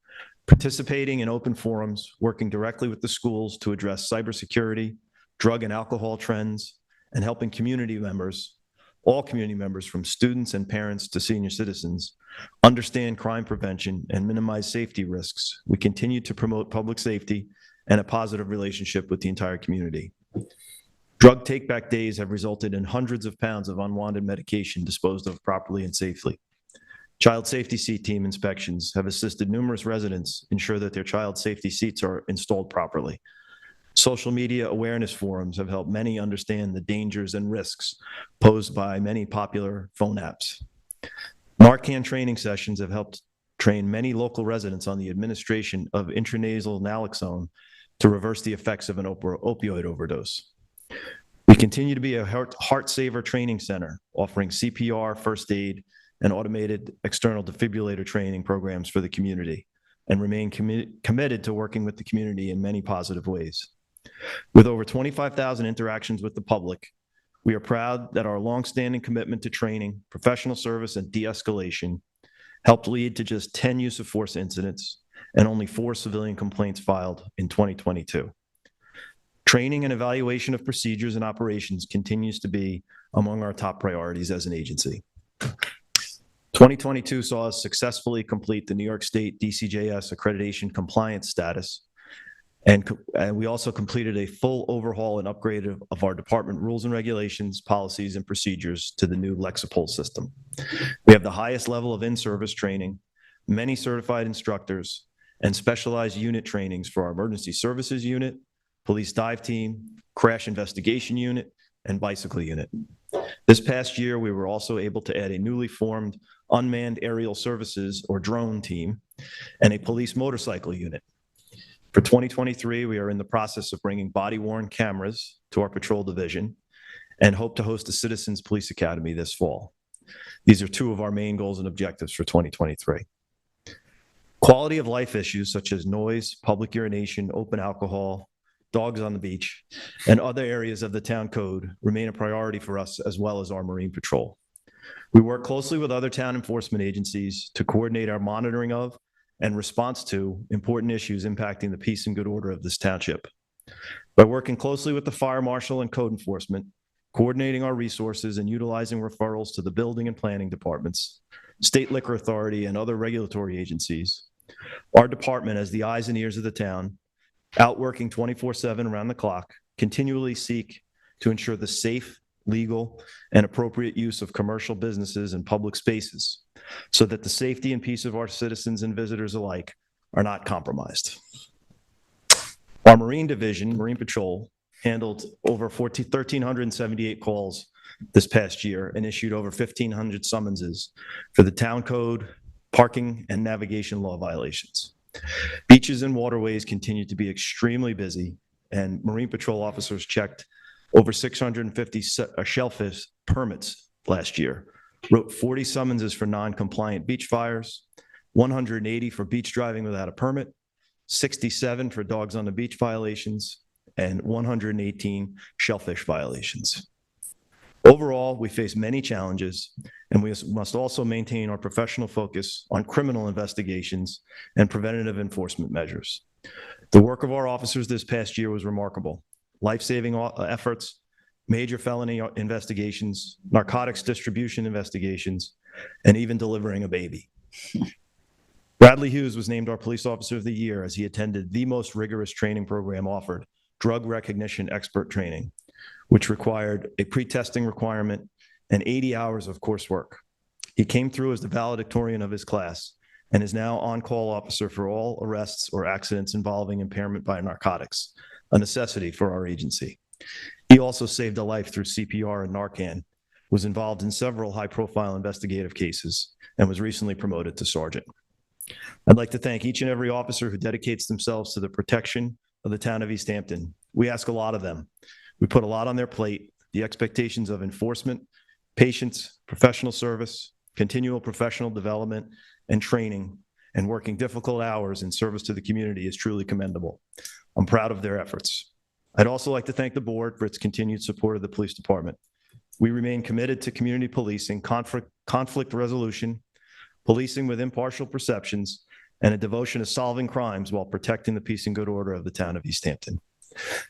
participating in open forums, working directly with the schools to address cybersecurity, drug and alcohol trends, and helping community members, all community members from students and parents to senior citizens, understand crime prevention and minimize safety risks, we continue to promote public safety and a positive relationship with the entire community. Drug take-back days have resulted in hundreds of pounds of unwanted medication disposed of properly and safely. Child safety seat team inspections have assisted numerous residents ensure that their child safety seats are installed properly. Social media awareness forums have helped many understand the dangers and risks posed by many popular phone apps. Narcan training sessions have helped train many local residents on the administration of intranasal naloxone to reverse the effects of an opioid overdose. We continue to be a heart saver training center, offering CPR, first aid, and automated external defibrillator training programs for the community, and remain committed to working with the community in many positive ways. With over 25,000 interactions with the public, we are proud that our longstanding commitment to training, professional service, and de-escalation helped lead to just 10 use of force incidents and only 4 civilian complaints filed in 2022. Training and evaluation of procedures and operations continues to be among our top priorities as an agency. 2022 saw us successfully complete the New York State DCJS accreditation compliance status, and we also completed a full overhaul and upgrade of our department rules and regulations, policies, and procedures to the new Lexipol system. We have the highest level of in-service training, many certified instructors, and specialized unit trainings for our emergency services unit, police dive team, crash investigation unit, and bicycle unit. This past year, we were also able to add a newly formed unmanned aerial services or drone team and a police motorcycle unit. For 2023, we are in the process of bringing body-worn cameras to our patrol division and hope to host a Citizens Police Academy this fall. These are two of our main goals and objectives for 2023. Quality of life issues such as noise, public urination, open alcohol, dogs on the beach, and other areas of the town code remain a priority for us as well as our Marine Patrol. We work closely with other town enforcement agencies to coordinate our monitoring of and response to important issues impacting the peace and good order of this township. By working closely with the fire marshal and code enforcement, coordinating our resources and utilizing referrals to the building and planning departments, state liquor authority, and other regulatory agencies, our department, as the eyes and ears of the town, outworking 24/7 around the clock, continually seek to ensure the safe, legal, and appropriate use of commercial businesses and public spaces so that the safety and peace of our citizens and visitors alike are not compromised. Our Marine Division, Marine Patrol, handled over 1,378 calls this past year and issued over 1,500 summonses for the town code, parking, and navigation law violations. Beaches and waterways continue to be extremely busy, and Marine Patrol officers checked over 650 shellfish permits last year, wrote 40 summonses for non-compliant beach fires, 180 for beach driving without a permit, 67 for dogs on the beach violations, and 118 shellfish violations. Overall, we face many challenges, and we must also maintain our professional focus on criminal investigations and preventative enforcement measures. The work of our officers this past year was remarkable. Life-saving efforts, major felony investigations, narcotics distribution investigations, and even delivering a baby. Bradley Hughes was named our Police Officer of the Year as he attended the most rigorous training program offered, drug recognition expert training, which required a pre-testing requirement and 80 hours of coursework. He came through as the valedictorian of his class and is now on-call officer for all arrests or accidents involving impairment by narcotics, a necessity for our agency. He also saved a life through CPR and Narcan, was involved in several high-profile investigative cases, and was recently promoted to sergeant. I'd like to thank each and every officer who dedicates themselves to the protection of the town of East Hampton. We ask a lot of them. We put a lot on their plate, the expectations of enforcement, patience, professional service, continual professional development, and training, and working difficult hours in service to the community is truly commendable. I'm proud of their efforts. I'd also like to thank the board for its continued support of the police department. We remain committed to community policing, conflict resolution, policing with impartial perceptions, and a devotion to solving crimes while protecting the peace and good order of the town of East Hampton.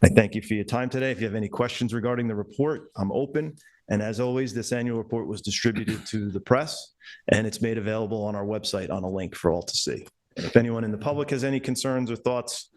I thank you for your time today. If you have any questions regarding the report, I'm open. And as always, this annual report was distributed to the press, and it's made available on our website on a link for all to see. And if anyone in the public has any concerns or thoughts,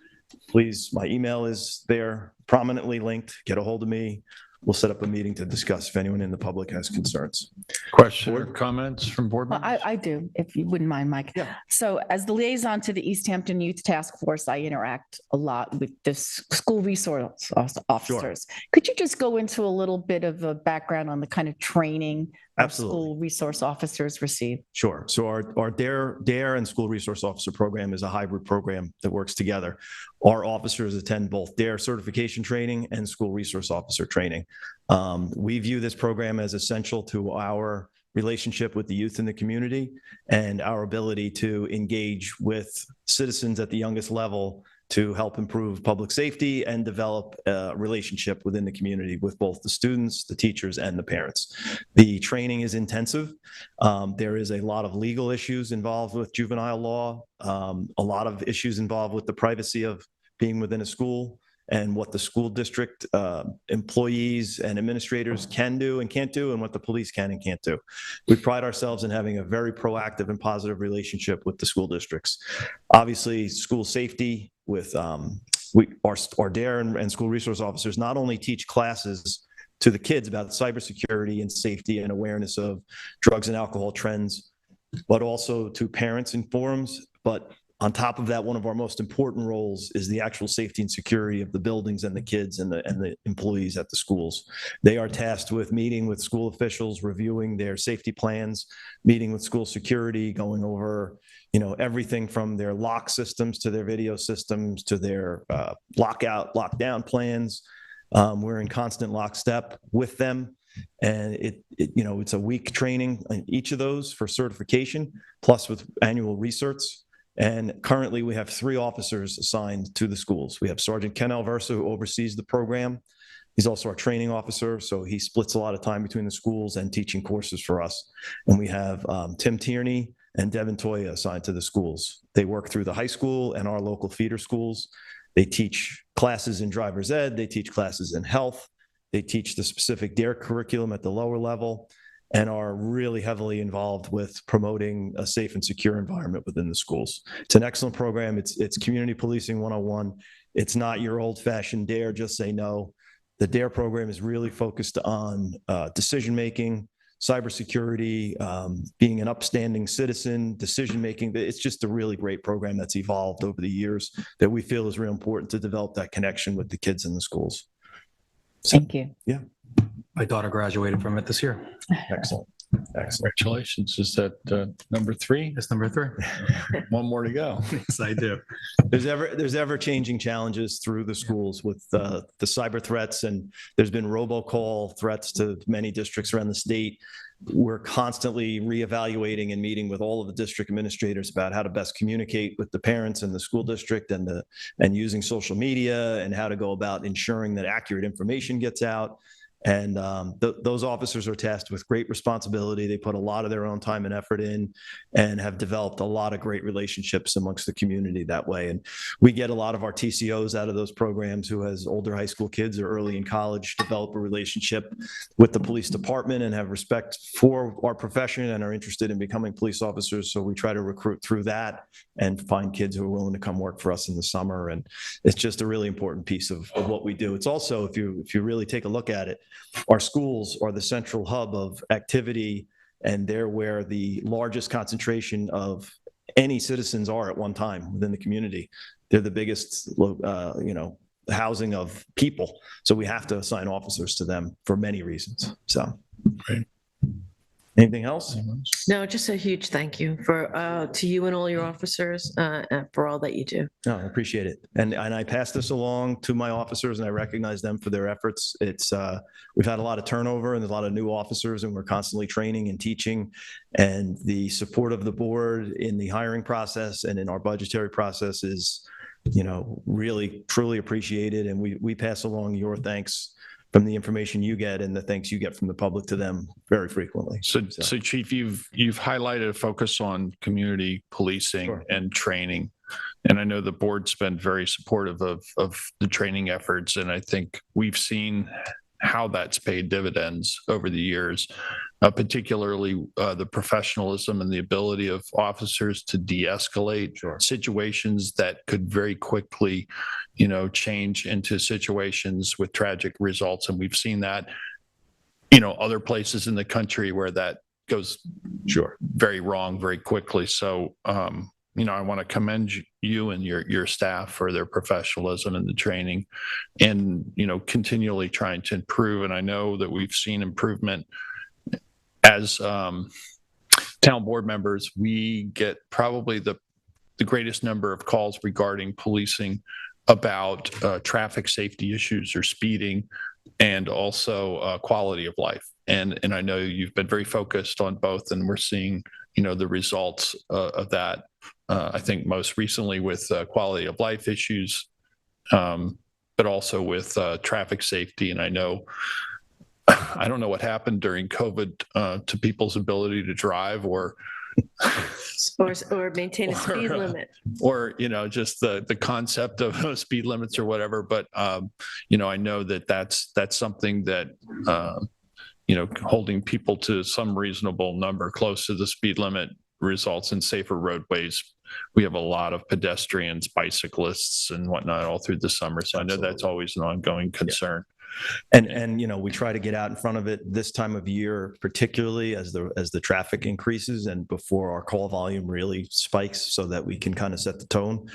please, my email is there, prominently linked. Get a hold of me. We'll set up a meeting to discuss if anyone in the public has concerns. Question or comments from board Well, members? I do, if you wouldn't mind, Mike. Yeah. So as the liaison to the East Hampton Youth Task Force, I interact a lot with the school resource officers. Could you just go into a little bit of a background on the kind of training our Absolutely. school resource officers receive? Sure. So our DARE and School Resource Officer program is a hybrid program that works together. Our officers attend both DARE certification training and School Resource Officer training. We view this program as essential to our relationship with the youth in the community and our ability to engage with citizens at the youngest level to help improve public safety and develop a relationship within the community with both the students, the teachers, and the parents. The training is intensive. There is a lot of legal issues involved with juvenile law, a lot of issues involved with the privacy of being within a school and what the school district employees and administrators can do and can't do, and what the police can and can't do. We pride ourselves in having a very proactive and positive relationship with the school districts. Obviously, school safety with our DARE and school resource officers not only teach classes to the kids about cybersecurity and safety and awareness of drugs and alcohol trends, but also to parents in forums. But on top of that, one of our most important roles is the actual safety and security of the buildings and the kids and the employees at the schools. They are tasked with meeting with school officials, reviewing their safety plans, meeting with school security, going over, everything from their lock systems to their video systems to their lockdown plans. We're in constant lockstep with them And it's a week training in each of those for certification, plus with annual research. And currently we have 3 officers assigned to the schools. We have Sergeant Ken Alversa, who oversees the program. He's also our training officer, so he splits a lot of time between the schools and teaching courses for us. And we have Tim Tierney and Devin Toya assigned to the schools. They work through the high school and our local feeder schools. They teach classes in driver's ed, they teach classes in health, they teach the specific DARE curriculum at the lower level, and are really heavily involved with promoting a safe and secure environment within the schools. It's an excellent program. It's community policing 101. It's not your old-fashioned DARE, just say no. The DARE program is really focused on decision-making, cybersecurity, being an upstanding citizen, decision-making. It's just a really great program that's evolved over the years that we feel is real important to develop that connection with the kids in the schools. Thank you. Yeah. My daughter graduated from it this year. Excellent. Congratulations. Is that number 3? It's number 3. One more to go. Yes, I do. There's ever changing challenges through the schools with the cyber threats, and there's been robocall threats to many districts around the state. We're constantly reevaluating and meeting with all of the district administrators about how to best communicate with the parents and the school district and using social media and how to go about ensuring that accurate information gets out. And those officers are tasked with great responsibility. They put a lot of their own time and effort in and have developed a lot of great relationships amongst the community that way. And we get a lot of our TCOs out of those programs who has older high school kids or early in college, develop a relationship with the police department and have respect for our profession and are interested in becoming police officers. So we try to recruit through that and find kids who are willing to come work for us in the summer. And it's just a really important piece of what we do. It's also, if you really take a look at it, our schools are the central hub of activity, and they're where the largest concentration of any citizens are at one time within the community. They're the biggest, housing of people. So we have to assign officers to them for many reasons. So, Great. Anything else? No, just a huge thank you to you and all your officers for all that you do. No, I appreciate it. And I pass this along to my officers and I recognize them for their efforts. We've had a lot of turnover and there's a lot of new officers and we're constantly training and teaching, and the support of the board in the hiring process and in our budgetary process is, really truly appreciated. And we pass along your thanks from the information you get and the thanks you get from the public to them very frequently. So Chief, you've highlighted a focus on community policing Sure. and training. And I know the board's been very supportive of the training efforts. And I think we've seen how that's paid dividends over the years, particularly the professionalism and the ability of officers to de-escalate situations that could very quickly, change into situations with tragic results. And we've seen that, other places in the country where that goes very wrong very quickly. So, I want to commend you and your staff for their professionalism and the training and, continually trying to improve. And I know that we've seen improvement as town board members. We get probably the greatest number of calls regarding policing about traffic safety issues or speeding and also quality of life. And I know you've been very focused on both, and we're seeing, the results of that. I think most recently with quality of life issues, but also with traffic safety. And I don't know what happened during COVID to people's ability to drive or maintain a speed limit, or just the concept of speed limits or whatever. But I know that's something that holding people to some reasonable number close to the speed limit results in safer roadways. We have a lot of pedestrians, bicyclists, and whatnot all through the summer. So I know that's always an ongoing concern. And we try to get out in front of it this time of year, particularly as the traffic increases and before our call volume really spikes, so that we can kind of set the tone.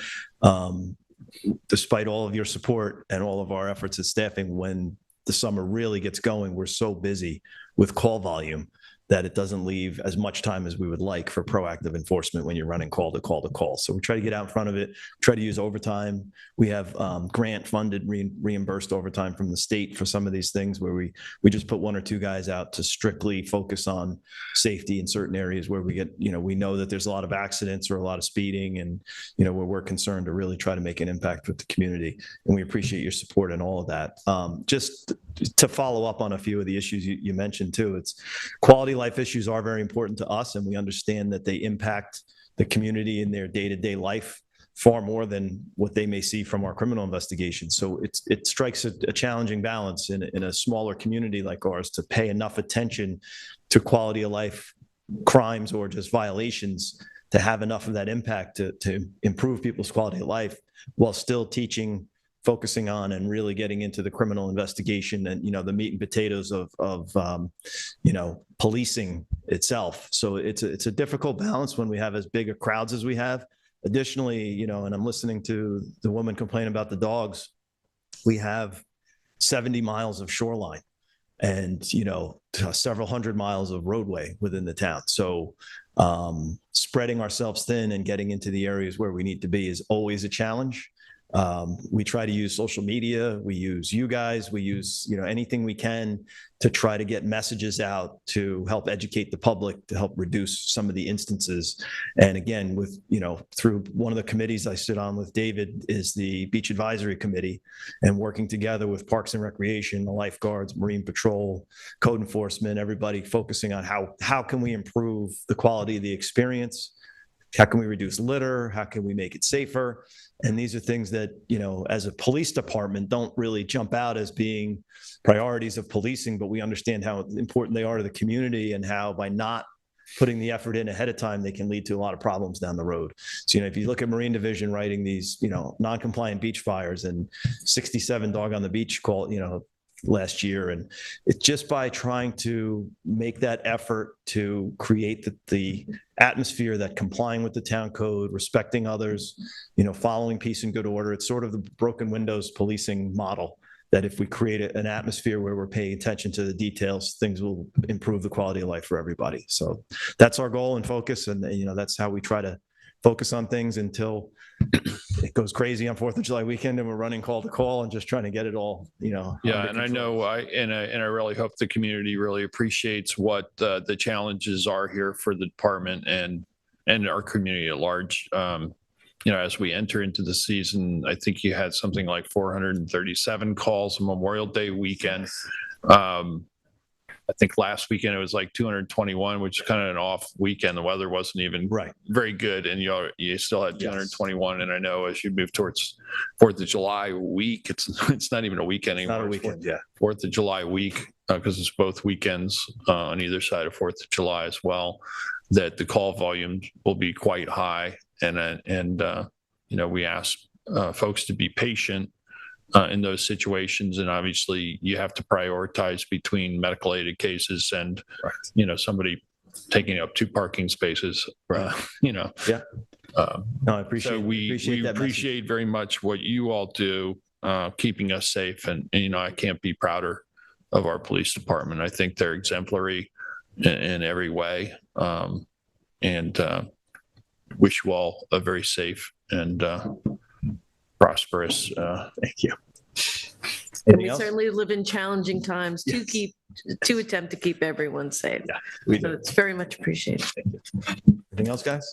Despite all of your support and all of our efforts at staffing, when the summer really gets going, we're so busy with call volume that it doesn't leave as much time as we would like for proactive enforcement when you're running call to call to call. So we try to get out in front of it, try to use overtime. We have grant funded reimbursed overtime from the state for some of these things where we just put 1 or 2 guys out to strictly focus on safety in certain areas where we get, we know that there's a lot of accidents or a lot of speeding, and, where we're concerned to really try to make an impact with the community. And we appreciate your support in all of that. Just to follow up on a few of the issues you mentioned too, it's quality life issues are very important to us, and we understand that they impact the community in their day-to-day life far more than what they may see from our criminal investigations. So it strikes a challenging balance in a smaller community like ours to pay enough attention to quality of life crimes or just violations to have enough of that impact to improve people's quality of life while still focusing on and really getting into the criminal investigation and, the meat and potatoes of policing itself. So it's a difficult balance when we have as big a crowds as we have. Additionally, and I'm listening to the woman complain about the dogs. We have 70 miles of shoreline and, several hundred miles of roadway within the town. So spreading ourselves thin and getting into the areas where we need to be is always a challenge. We try to use social media. We use you guys. We use, anything we can to try to get messages out to help educate the public, to help reduce some of the instances. And again, with, through one of the committees I sit on with David is the Beach Advisory Committee, and working together with Parks and Recreation, the lifeguards, Marine Patrol, code enforcement, everybody focusing on how can we improve the quality of the experience? How can we reduce litter? How can we make it safer? And these are things that, as a police department, don't really jump out as being priorities of policing, but we understand how important they are to the community and how by not putting the effort in ahead of time, they can lead to a lot of problems down the road. So, if you look at Marine Division writing these, non-compliant beach fires and 67 dog on the beach call, last year. And it's just by trying to make that effort to create the atmosphere that complying with the town code, respecting others, following peace and good order. It's sort of the broken windows policing model that if we create an atmosphere where we're paying attention to the details, things will improve the quality of life for everybody. So that's our goal and focus. And, that's how we try to focus on things until it goes crazy on 4th of July weekend and we're running call to call and just trying to get it all, Yeah. And I know I really hope the community really appreciates what the challenges are here for the department and our community at large. As we enter into the season, I think you had something like 437 calls on Memorial Day weekend. I think last weekend it was like 221, which is kind of an off weekend. The weather wasn't even very good, and you still had 221. Yes. And I know as you move towards 4th of July week, it's not even a weekend anymore. Not a weekend, 4th of July week, because it's both weekends on either side of 4th of July as well. That the call volume will be quite high, and we ask folks to be patient in those situations. And obviously you have to prioritize between medical aided cases and, somebody taking up 2 parking spaces, No, I appreciate, so we appreciate very much what you all do, keeping us safe. And, I can't be prouder of our police department. I think they're exemplary in every way. And wish you all a very safe and prosperous. Thank you. And we certainly live in challenging times to attempt to keep everyone safe. Yeah, so it's very much appreciated. Anything else, guys?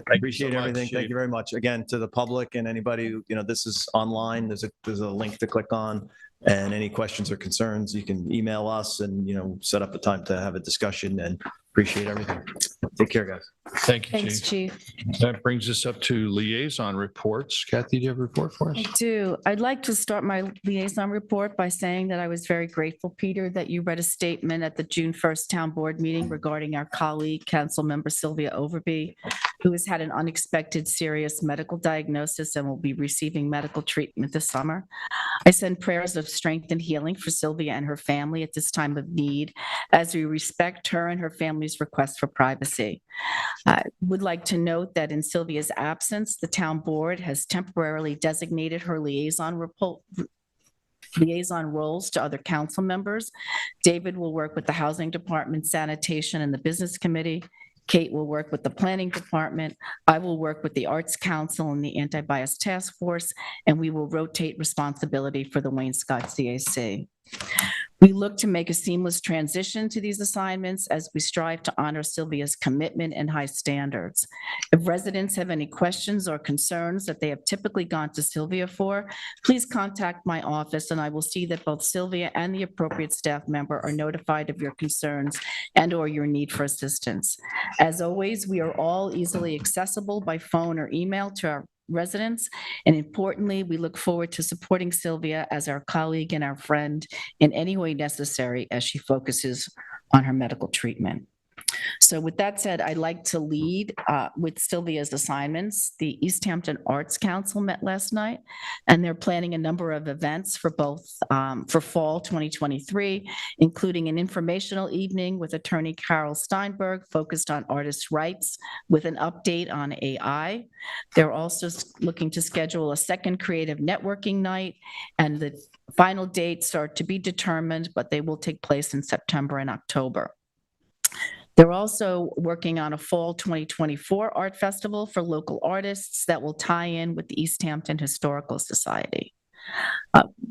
I appreciate everything. Thank you very much. Again, to the public and anybody who, this is online. There's a link to click on, and any questions or concerns, you can email us and, set up a time to have a discussion, and appreciate everything. Take care, guys. Thank you, Thanks, Chief. That brings us up to liaison reports. Kathy, do you have a report for us? I do. I'd like to start my liaison report by saying that I was very grateful, Peter, that you read a statement at the June 1st town board meeting regarding our colleague, council member Sylvia Overby, who has had an unexpected serious medical diagnosis and will be receiving medical treatment this summer. I send prayers of strength and healing for Sylvia and her family at this time of need, as we respect her and her family's request for privacy. I would like to note that in Sylvia's absence, the town board has temporarily designated her liaison liaison roles to other council members. David will work with the Housing Department, Sanitation, and the Business Committee. Kate will work with the Planning Department. I will work with the Arts Council and the Anti-Bias Task Force, and we will rotate responsibility for the Wayne Scott CAC. We look to make a seamless transition to these assignments as we strive to honor Sylvia's commitment and high standards. If residents have any questions or concerns that they have typically gone to Sylvia for, please contact my office and I will see that both Sylvia and the appropriate staff member are notified of your concerns and/or your need for assistance. As always, we are all easily accessible by phone or email to our residents. And importantly, we look forward to supporting Sylvia as our colleague and our friend in any way necessary as she focuses on her medical treatment. So with that said, I'd like to lead with Sylvia's assignments. The East Hampton Arts Council met last night, and they're planning a number of events for both for fall 2023, including an informational evening with attorney Carol Steinberg focused on artists' rights with an update on AI. They're also looking to schedule a second creative networking night, and the final dates are to be determined, but they will take place in September and October. They're also working on a fall 2024 art festival for local artists that will tie in with the East Hampton Historical Society.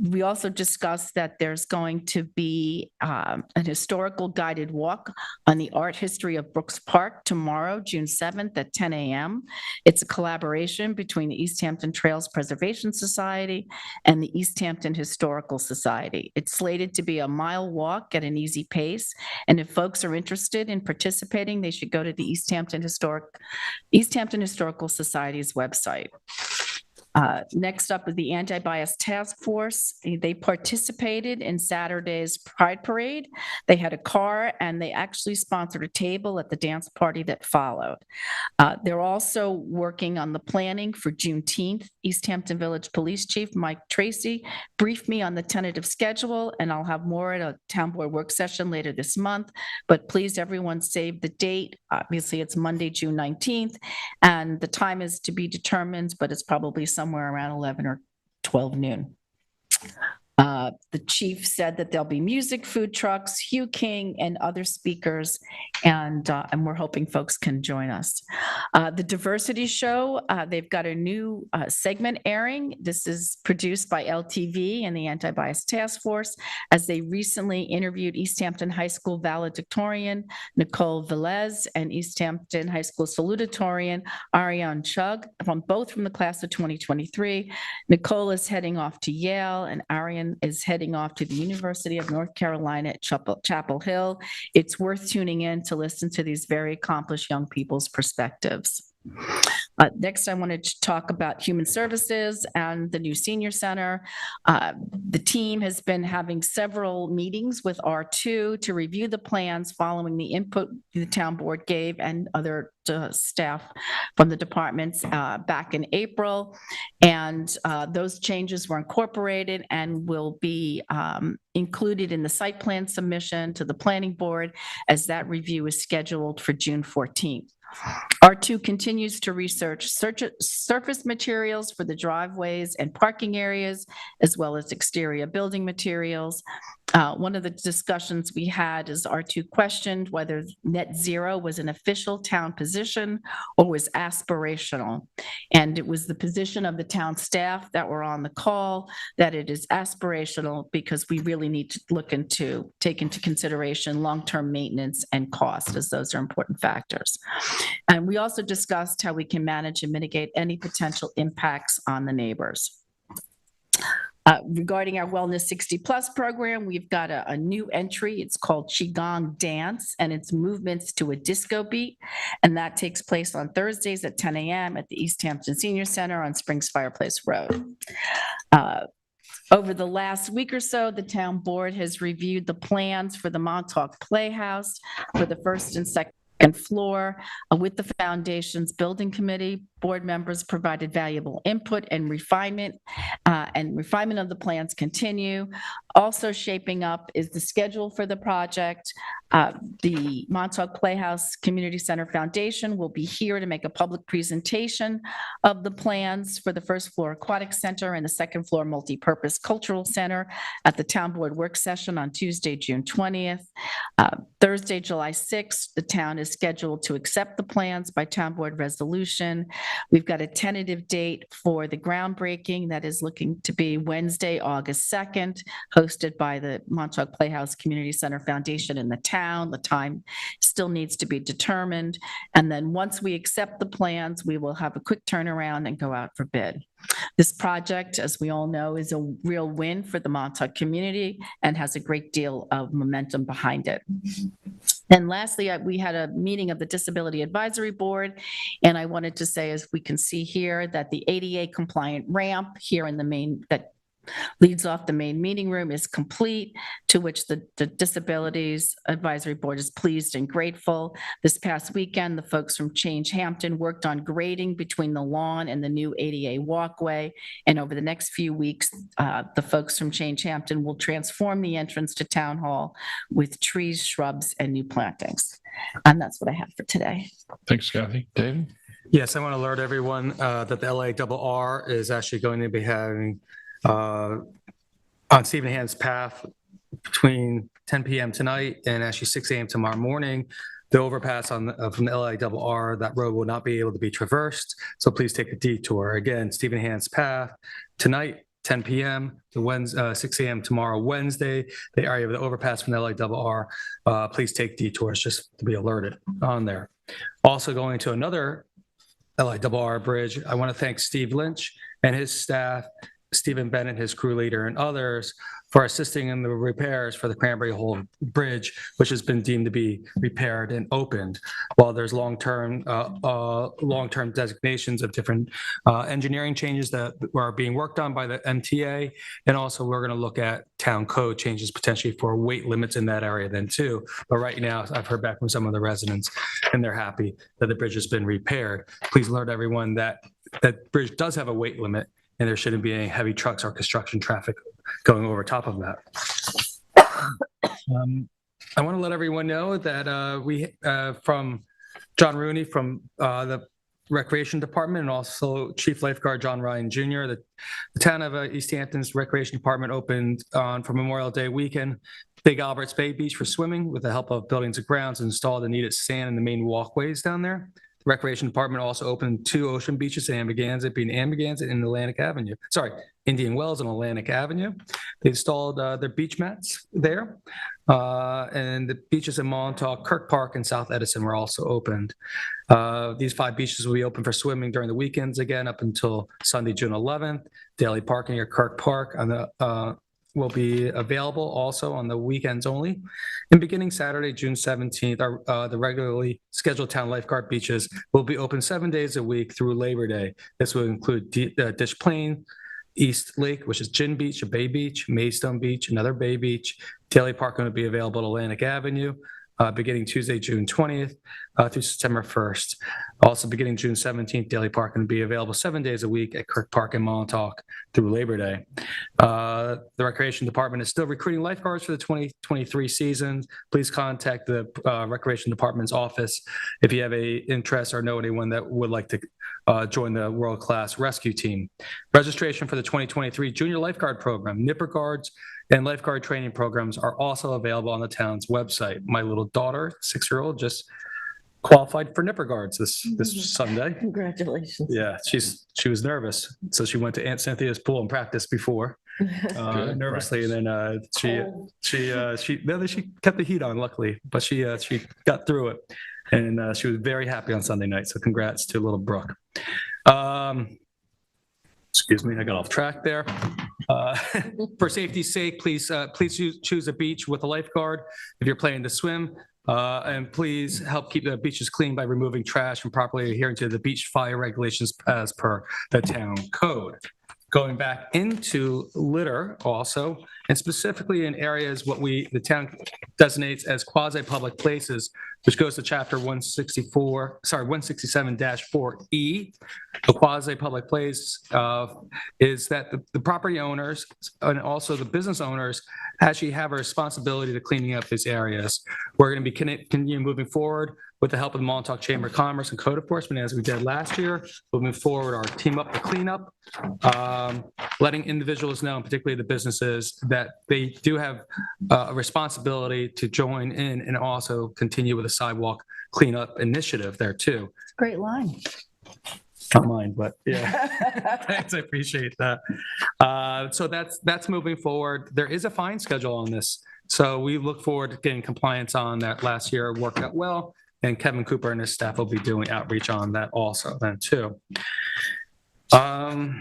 We also discussed that there's going to be an historical guided walk on the art history of Brooks Park tomorrow, June 7th at 10 a.m. It's a collaboration between the East Hampton Trails Preservation Society and the East Hampton Historical Society. It's slated to be a mile walk at an easy pace. And if folks are interested in participating, they should go to the East Hampton Historical Society's website. Next up is the Anti-Bias Task Force. They participated in Saturday's Pride Parade. They had a car and they actually sponsored a table at the dance party that followed. They're also working on the planning for Juneteenth. East Hampton Village Police Chief Mike Tracy briefed me on the tentative schedule, and I'll have more at a town board work session later this month. But please, everyone, save the date. Obviously, it's Monday, June 19th, and the time is to be determined, but it's probably somewhere around 11 or 12 noon. The chief said that there'll be music, food trucks, Hugh King, and other speakers, and we're hoping folks can join us. The Diversity Show, they've got a new segment airing. This is produced by LTV and the Anti-Bias Task Force, as they recently interviewed East Hampton High School valedictorian Nicole Velez and East Hampton High School salutatorian Ariane Chug, both from the class of 2023. Nicole is heading off to Yale, and Ariane is heading off to the University of North Carolina at Chapel Hill. It's worth tuning in to listen to these very accomplished young people's perspectives. Next, I wanted to talk about Human Services and the new Senior Center. The team has been having several meetings with R2 to review the plans following the input the town board gave and other staff from the departments back in April. And those changes were incorporated and will be included in the site plan submission to the planning board, as that review is scheduled for June 14th. R2 continues to research surface materials for the driveways and parking areas, as well as exterior building materials. One of the discussions we had is R2 questioned whether net zero was an official town position or was aspirational. And it was the position of the town staff that were on the call that it is aspirational, because we really need to take into consideration long-term maintenance and cost, as those are important factors. And we also discussed how we can manage and mitigate any potential impacts on the neighbors. Regarding our Wellness 60 Plus program, we've got a new entry. It's called Qigong Dance, and it's movements to a disco beat. And that takes place on Thursdays at 10 a.m. at the East Hampton Senior Center on Springs Fireplace Road. Over the last week or so, the town board has reviewed the plans for the Montauk Playhouse for the first and second floor with the foundation's building committee. board members provided valuable input and refinement of the plans continue. Also shaping up is the schedule for the project. The Montauk Playhouse Community Center Foundation will be here to make a public presentation of the plans for the first floor aquatic center and the second floor multipurpose cultural center at the town board work session on Tuesday, June 20th. Thursday, July 6th, the town is scheduled to accept the plans by town board resolution. We've got a tentative date for the groundbreaking that is looking to be Wednesday, August 2nd, hosted by the Montauk Playhouse Community Center Foundation in the town. The time still needs to be determined. And then once we accept the plans, we will have a quick turnaround and go out for bid. This project, as we all know, is a real win for the Montauk community and has a great deal of momentum behind it. And lastly, we had a meeting of the Disability Advisory Board, and I wanted to say, as we can see here, that the ADA compliant ramp here in the main, that leads off the main meeting room, is complete, to which the Disabilities Advisory Board is pleased and grateful. This past weekend, the folks from Change Hampton worked on grading between the lawn and the new ADA walkway. And over the next few weeks, the folks from Change Hampton will transform the entrance to Town Hall with trees, shrubs, and new plantings. And that's what I have for today. Thanks, Kathy. David? Yes, I want to alert everyone that the LARR is actually going to be having on Stephen Hand's Path between 10 p.m. tonight and actually 6 a.m. tomorrow morning. The overpass from the LARR, that road will not be able to be traversed, so please take a detour. Again, Stephen Hand's Path tonight, 10 p.m. to 6 a.m. tomorrow, Wednesday. The area of the overpass from the LARR, please take detours just to be alerted on there. Also going to another LARR bridge, I want to thank Steve Lynch and his staff, Stephen Bennett, his crew leader, and others for assisting in the repairs for the Cranberry Hole Bridge, which has been deemed to be repaired and opened. While there's long-term designations of different engineering changes that are being worked on by the MTA, and also we're going to look at town code changes potentially for weight limits in that area then too. But right now, I've heard back from some of the residents, and they're happy that the bridge has been repaired. Please alert everyone that that bridge does have a weight limit, and there shouldn't be any heavy trucks or construction traffic going over top of that. I want to let everyone know that we, from John Rooney from the Recreation Department, and also Chief Lifeguard John Ryan Jr., the town of East Hampton's Recreation Department opened for Memorial Day weekend Big Albert's Bay Beach for swimming with the help of Buildings and Grounds, installed the needed sand in the main walkways down there. The Recreation Department also opened 2 ocean beaches in Amagansett, being Amagansett and Atlantic Avenue. Sorry, Indian Wells and Atlantic Avenue. They installed their beach mats there. And the beaches in Montauk, Kirk Park, and South Edison were also opened. These 5 beaches will be open for swimming during the weekends again up until Sunday, June 11th. Daily parking at Kirk Park on the will be available also on the weekends only. And beginning Saturday, June 17th, the regularly scheduled town lifeguard beaches will be open 7 days a week through Labor Day. This will include Dish Plain, East Lake, which is Gin Beach, a bay beach, Maidstone Beach, another bay beach. Daily parking will be available at Atlantic Avenue, beginning Tuesday, June 20th through September 1st. Also beginning June 17th, daily parking will be available 7 days a week at Kirk Park in Montauk through Labor Day. The Recreation Department is still recruiting lifeguards for the 2023 season. Please contact the Recreation Department's office if you have a interest or know anyone that would like to join the world-class rescue team. Registration for the 2023 Junior Lifeguard Program, Nipper Guards, and lifeguard training programs are also available on the town's website. My little daughter, 6-year-old, just qualified for Nipper Guards this Sunday. Congratulations. Yeah, she was nervous, so she went to Aunt Cynthia's pool and practiced before nervously, and then she kept the heat on, luckily, but she got through it, and she was very happy on Sunday night. So congrats to little Brooke. Excuse me, I got off track there. For safety's sake, please choose a beach with a lifeguard if you're planning to swim. And please help keep the beaches clean by removing trash and properly adhering to the beach fire regulations as per the town code. going back into litter also, and specifically in areas what the town designates as quasi-public places, which goes to chapter 167-4E. A quasi-public place is that the property owners and also the business owners actually have a responsibility to cleaning up these areas. We're going to be continuing moving forward with the help of the Montauk Chamber of Commerce and Code Enforcement, as we did last year. Moving forward, our Team Up to Cleanup, letting individuals know, and particularly the businesses, that they do have a responsibility to join in and also continue with the sidewalk cleanup initiative there too. Great line. Not mine, but yeah. Thanks, I appreciate that. So that's moving forward. There is a fine schedule on this. So we look forward to getting compliance on that. Last year worked out well, and Kevin Cooper and his staff will be doing outreach on that also then too. I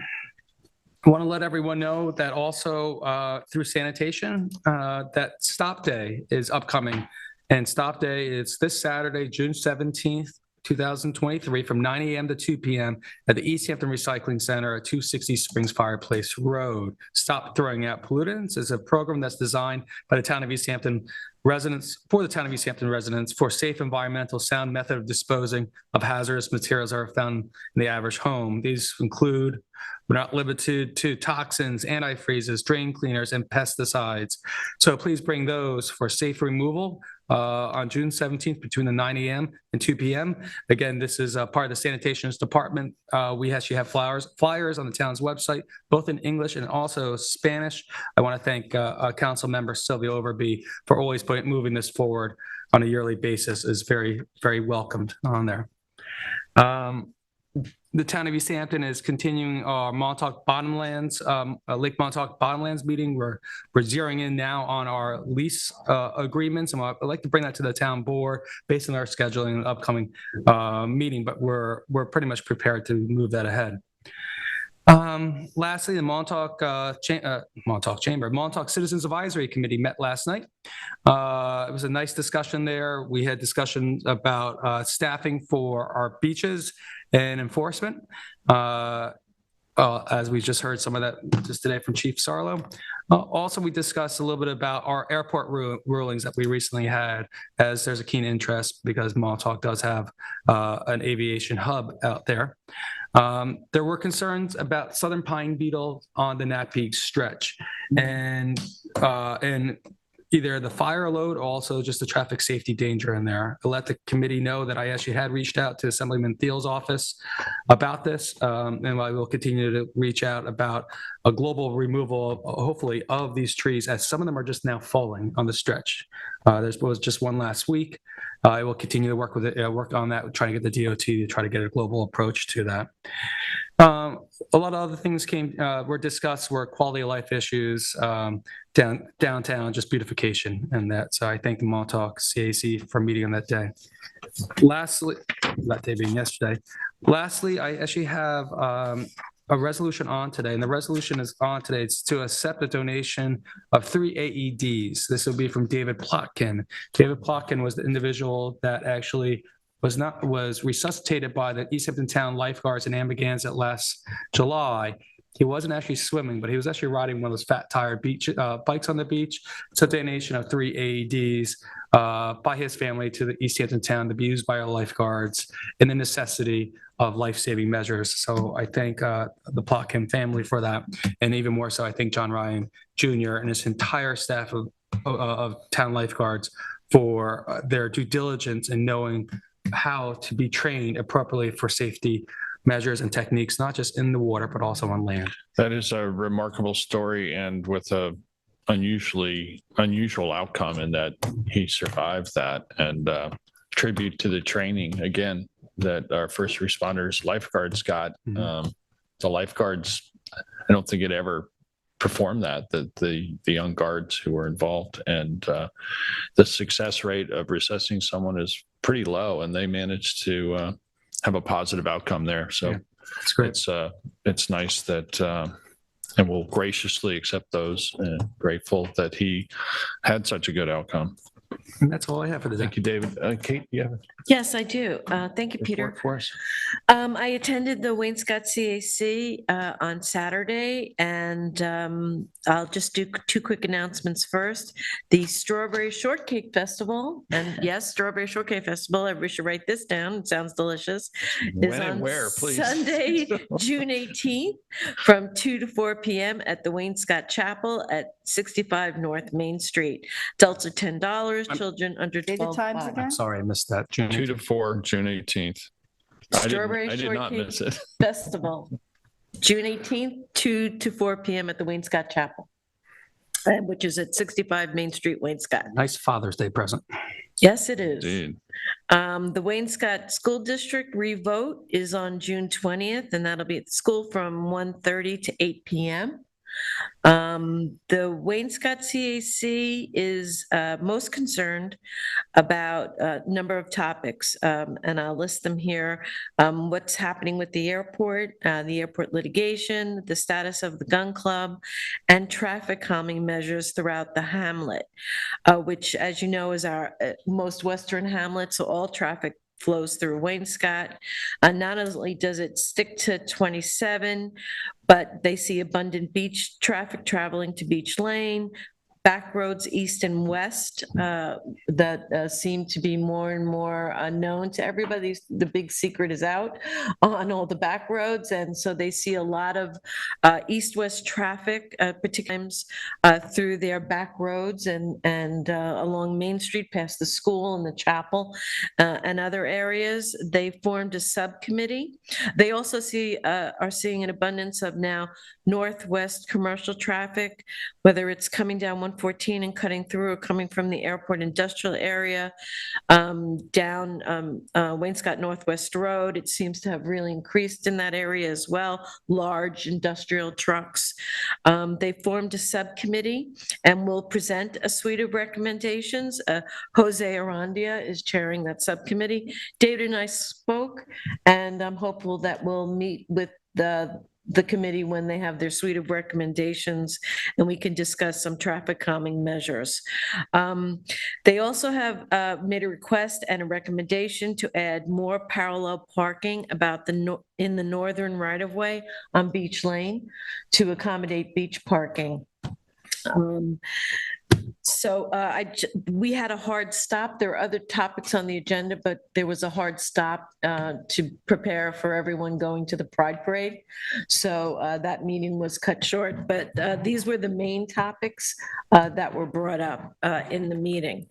want to let everyone know that also through sanitation, that Stop Day is upcoming. And Stop Day is this Saturday, June 17th, 2023, from 9 a.m. to 2 p.m. at the East Hampton Recycling Center at 260 Springs Fireplace Road. Stop Throwing Out Pollutants is a program that's designed by the town of East Hampton residents, for the town of East Hampton residents, for safe, environmental, sound method of disposing of hazardous materials that are found in the average home. These include, but not limited to, toxins, antifreezes, drain cleaners, and pesticides. So please bring those for safe removal on June 17th between the 9 a.m. and 2 p.m. Again, this is part of the sanitation department. We actually have flyers on the town's website, both in English and also Spanish. I want to thank Council Member Sylvia Overby for always moving this forward on a yearly basis. Is very, very welcomed on there. The town of East Hampton is continuing our Montauk Bottomlands, Lake Montauk Bottomlands meeting. We're zeroing in now on our lease agreements, and I'd like to bring that to the town board based on our scheduling and upcoming meeting, but we're pretty much prepared to move that ahead. Lastly, the Montauk Citizens Advisory Committee met last night. It was a nice discussion there. We had discussions about staffing for our beaches and enforcement. As we just heard some of that just today from Chief Sarlo. Also, we discussed a little bit about our airport rulings that we recently had, as there's a keen interest because Montauk does have an aviation hub out there. There were concerns about southern pine beetle on the Nat Peak stretch, and either the fire load or also just the traffic safety danger in there. I let the committee know that I actually had reached out to Assemblyman Thiel's office about this, and I will continue to reach out about a global removal, hopefully, of these trees, as some of them are just now falling on the stretch. There was just one last week. I will continue to work on that, trying to get the DOT to try to get a global approach to that. A lot of other things were discussed, were quality of life issues, downtown, just beautification, and that. So I thank the Montauk CAC for meeting on that day. Lastly, that day being yesterday. Lastly, I actually have a resolution on today, and the resolution is on today. It's to accept a donation of 3 AEDs. This will be from David Plotkin. David Plotkin was the individual that actually was resuscitated by the East Hampton Town lifeguards in Amagansett last July. He wasn't actually swimming, but he was actually riding one of those fat tire bikes on the beach. It's a donation of 3 AEDs by his family to the East Hampton Town to be used by our lifeguards and the necessity of life-saving measures. So I thank the Plotkin family for that. And even more so, I thank John Ryan Jr. and his entire staff of town lifeguards for their due diligence in knowing how to be trained appropriately for safety measures and techniques, not just in the water, but also on land. That is a remarkable story, and with a unusual outcome in that he survived that, and tribute to the training again that our first responders lifeguards got. The lifeguards, I don't think it ever performed that the young guards who were involved, and the success rate of resuscitating someone is pretty low, and they managed to have a positive outcome there. So it's great. It's nice that and we'll graciously accept those, and grateful that he had such a good outcome. And that's all I have for the day. Thank you, David. Kate, you have a Yes, I do. Thank you, Peter. report for us? I attended the Wayne-Scott CAC on Saturday, and I'll just do two quick announcements first. The Strawberry Shortcake Festival, and yes, Strawberry Shortcake Festival, I should write this down, it sounds delicious, is When and on where, please? Sunday, June 18th, from 2 to 4 p.m. at the Wayne-Scott Chapel at 65 North Main Street. Adults are $10, children under Say 12. the times again? Sorry, I missed that. June 2 to 4, June 18th. Strawberry I did not Shortcake miss it. Festival, June 18th, 2 to 4 p.m. at the Wayne-Scott Chapel, which is at 65 Main Street, Wayne-Scott. Nice Father's Day present. Yes, it is. Indeed. The Wayne-Scott School District revote is on June 20th, and that'll be at the school from 1:30 to 8 p.m. The Wayne-Scott CAC is most concerned about a number of topics, and I'll list them here. What's happening with the airport litigation, the status of the gun club, and traffic calming measures throughout the hamlet, which, as you know, is our most western hamlet, so all traffic flows through Wayne-Scott. Not only does it stick to 27, but they see abundant beach traffic traveling to Beach Lane, back roads east and west that seem to be more and more known to everybody. The big secret is out on all the back roads, and so they see a lot of east-west traffic, particularly through their back roads and along Main Street past the school and the chapel and other areas. They formed a subcommittee. They also are seeing an abundance of now northwest commercial traffic, whether it's coming down 114 and cutting through or coming from the airport industrial area down Wayne-Scott Northwest Road. It seems to have really increased in that area as well, large industrial trucks. They formed a subcommittee and will present a suite of recommendations. Jose Arandia is chairing that subcommittee. David and I spoke, and I'm hopeful that we'll meet with the committee when they have their suite of recommendations, and we can discuss some traffic calming measures. They also have made a request and a recommendation to add more parallel parking in the northern right-of-way on Beach Lane to accommodate beach parking. So we had a hard stop. There are other topics on the agenda, but there was a hard stop to prepare for everyone going to the Pride Parade. So that meeting was cut short, but these were the main topics that were brought up in the meeting.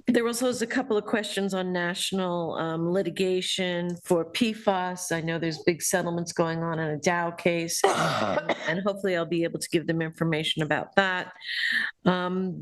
There also was a couple of questions on national litigation for PFAS. I know there's big settlements going on in a Dow case, and hopefully I'll be able to give them information about that.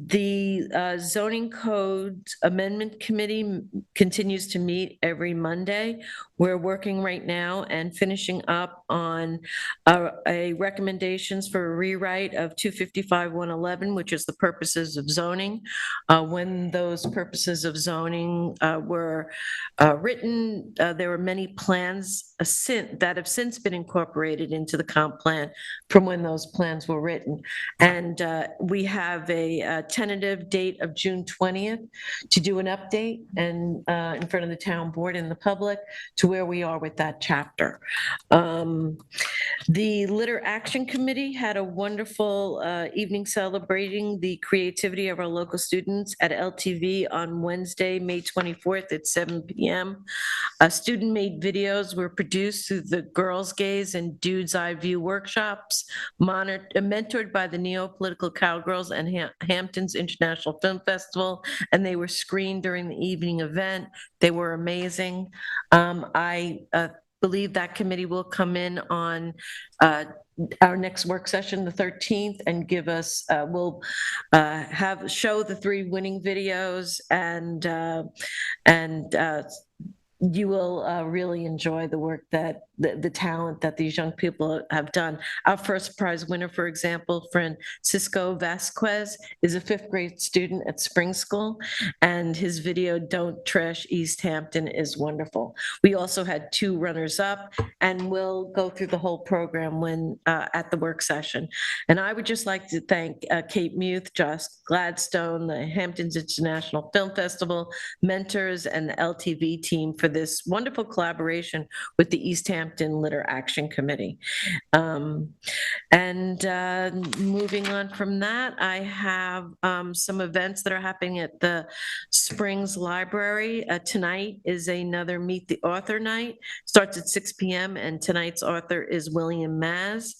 The zoning code amendment committee continues to meet every Monday. We're working right now and finishing up on a recommendations for a rewrite of 255-111, which is the purposes of zoning. When those purposes of zoning were written, there were many plans that have since been incorporated into the comp plan from when those plans were written. And we have a tentative date of June 20th to do an update and in front of the town board and the public to where we are with that chapter. The Litter Action Committee had a wonderful evening celebrating the creativity of our local students at LTV on Wednesday, May 24th at 7 p.m. Student-made videos were produced through the Girls Gaze and Dude's Eye View workshops, mentored by the Neo-Political Cowgirls and Hampton's International Film Festival, and they were screened during the evening event. They were amazing. I believe that committee will come in on our next work session, the 13th, and give us, we'll show the 3 winning videos, and you will really enjoy the work that the talent that these young people have done. Our first prize winner, for example, Francisco Vasquez, is a 5th grade student at Spring School, and his video, Don't Trash East Hampton, is wonderful. We also had 2 runners-up, and we'll go through the whole program when at the work session. And I would just like to thank Kate Muth, Josh Gladstone, the Hamptons International Film Festival, Mentors, and the LTV team for this wonderful collaboration with the East Hampton Litter Action Committee. Moving on from that, I have some events that are happening at the Springs Library. Tonight is another Meet the Author night. Starts at 6 p.m. and tonight's author is William Maz.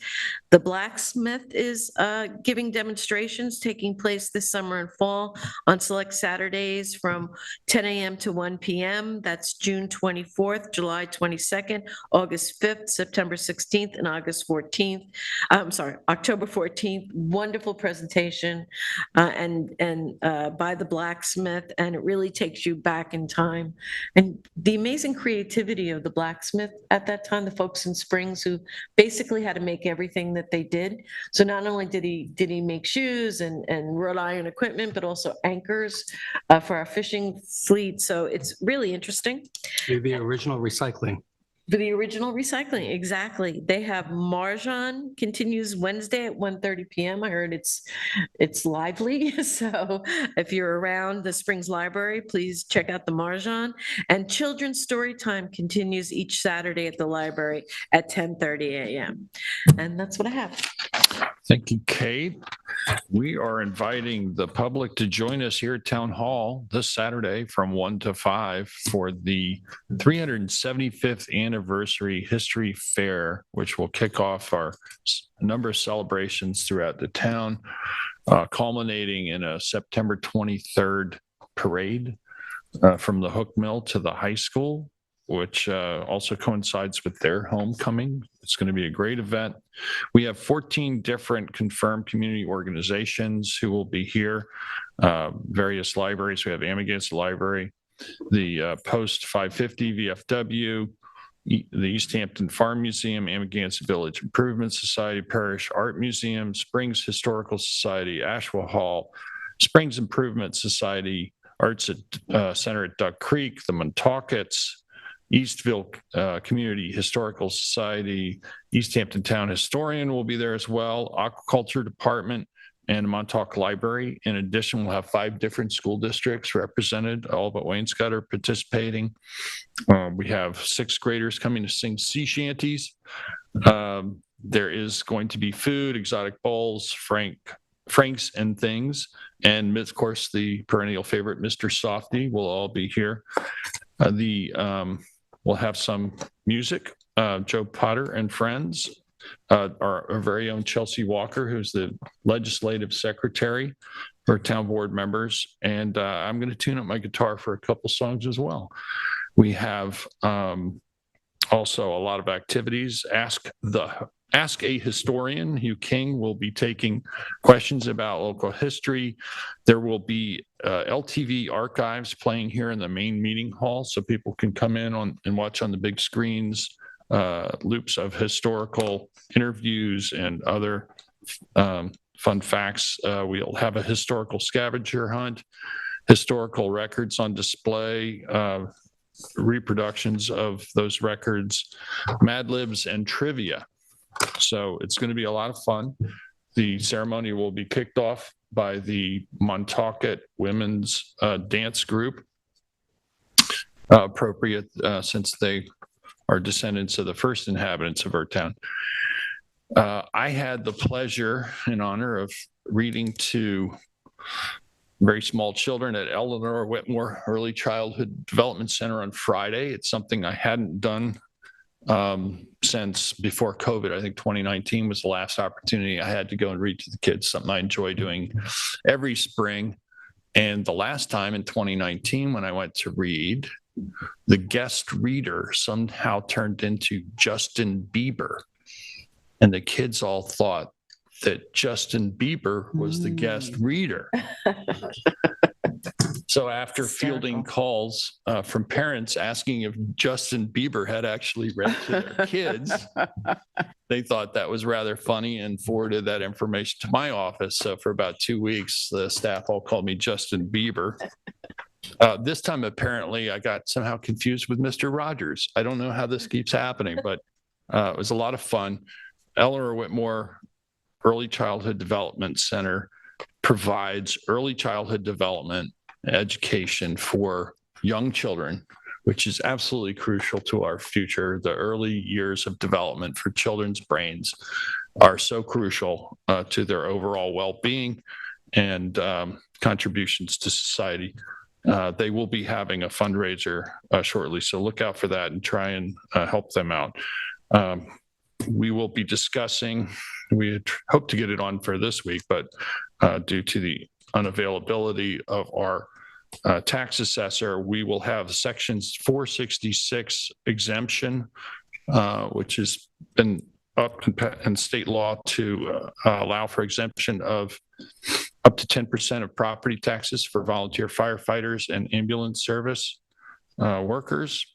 The Blacksmith is giving demonstrations taking place this summer and fall on select Saturdays from 10 a.m. to 1 p.m. That's June 24th, July 22nd, August 5th, September 16th, and October 14th. Wonderful presentation by the Blacksmith, and it really takes you back in time. And the amazing creativity of the Blacksmith at that time, the folks in Springs who basically had to make everything that they did. So not only did he make shoes and wrought iron equipment, but also anchors for our fishing fleet. So it's really interesting. The original recycling. The original recycling, exactly. They have Marjan continues Wednesday at 1:30 p.m. I heard it's lively. So if you're around the Springs Library, please check out the Marjan. And Children's Story Time continues each Saturday at the library at 10:30 a.m. And that's what I have. Thank you, Kate. We are inviting the public to join us here at Town Hall this Saturday from 1 to 5 for the 375th Anniversary History Fair, which will kick off a number of celebrations throughout the town, culminating in a September 23rd parade from the Hook Mill to the high school, which also coincides with their homecoming. It's going to be a great event. We have 14 different confirmed community organizations who will be here, various libraries. We have Amagansett Library, the Post 550 VFW, the East Hampton Farm Museum, Amagansett Village Improvement Society, Parish Art Museum, Springs Historical Society, Ashwell Hall, Springs Improvement Society, Arts Center at Duck Creek, the Montaukets, Eastville Community Historical Society, East Hampton Town Historian will be there as well, Aquaculture Department, and Montauk Library. In addition, we'll have 5 different school districts represented, all but Wainscott are participating. We have 6th graders coming to sing sea shanties. There is going to be food, exotic bowls, Franks and things, and of course the perennial favorite, Mr. Softy, will all be here. We'll have some music. Joe Potter and friends, our very own Chelsea Walker, who's the legislative secretary for town board members, and I'm going to tune up my guitar for a couple songs as well. We have also a lot of activities. Ask a Historian. Hugh King will be taking questions about local history. There will be LTV archives playing here in the main meeting hall, so people can come in and watch on the big screens loops of historical interviews and other fun facts. We'll have a historical scavenger hunt, historical records on display, reproductions of those records, Mad Libs, and trivia. So it's going to be a lot of fun. The ceremony will be kicked off by the Montaukett Women's Dance Group, appropriate since they are descendants of the first inhabitants of our town. I had the pleasure and honor of reading to very small children at Eleanor Whitmore Early Childhood Development Center on Friday. It's something I hadn't done since before COVID. I think 2019 was the last opportunity I had to go and read to the kids, something I enjoy doing every spring. And the last time in 2019, when I went to read, the guest reader somehow turned into Justin Bieber. And the kids all thought that Justin Bieber was the guest reader. So after fielding calls from parents asking if Justin Bieber had actually read to their kids, they thought that was rather funny and forwarded that information to my office. So for about 2 weeks, the staff all called me Justin Bieber. This time, apparently, I got somehow confused with Mr. Rogers. I don't know how this keeps happening, but it was a lot of fun. Eleanor Whitmore Early Childhood Development Center provides early childhood development education for young children, which is absolutely crucial to our future. The early years of development for children's brains are so crucial to their overall well-being and contributions to society. They will be having a fundraiser shortly, so look out for that and try and help them out. We will be discussing, we hope to get it on for this week, but due to the unavailability of our tax assessor, we will have sections 466 exemption, which has been up in state law to allow for exemption of up to 10% of property taxes for volunteer firefighters and ambulance service workers.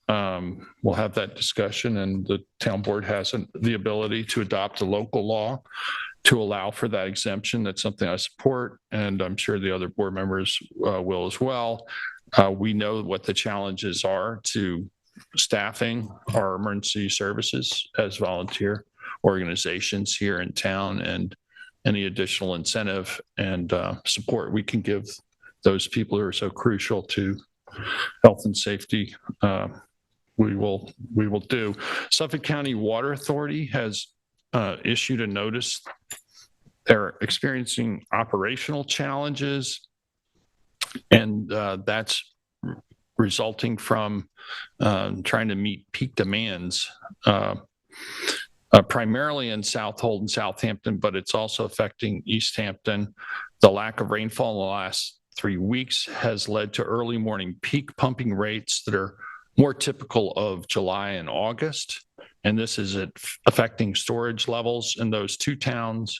We'll have that discussion, and the town board has the ability to adopt a local law to allow for that exemption. That's something I support, and I'm sure the other board members will as well. We know what the challenges are to staffing our emergency services as volunteer organizations here in town, and any additional incentive and support we can give those people who are so crucial to health and safety, we will do. Suffolk County Water Authority has issued a notice. They're experiencing operational challenges, and that's resulting from trying to meet peak demands, primarily in Southold and Southampton, but it's also affecting East Hampton. The lack of rainfall in the last 3 weeks has led to early morning peak pumping rates that are more typical of July and August. And this is affecting storage levels in those two towns.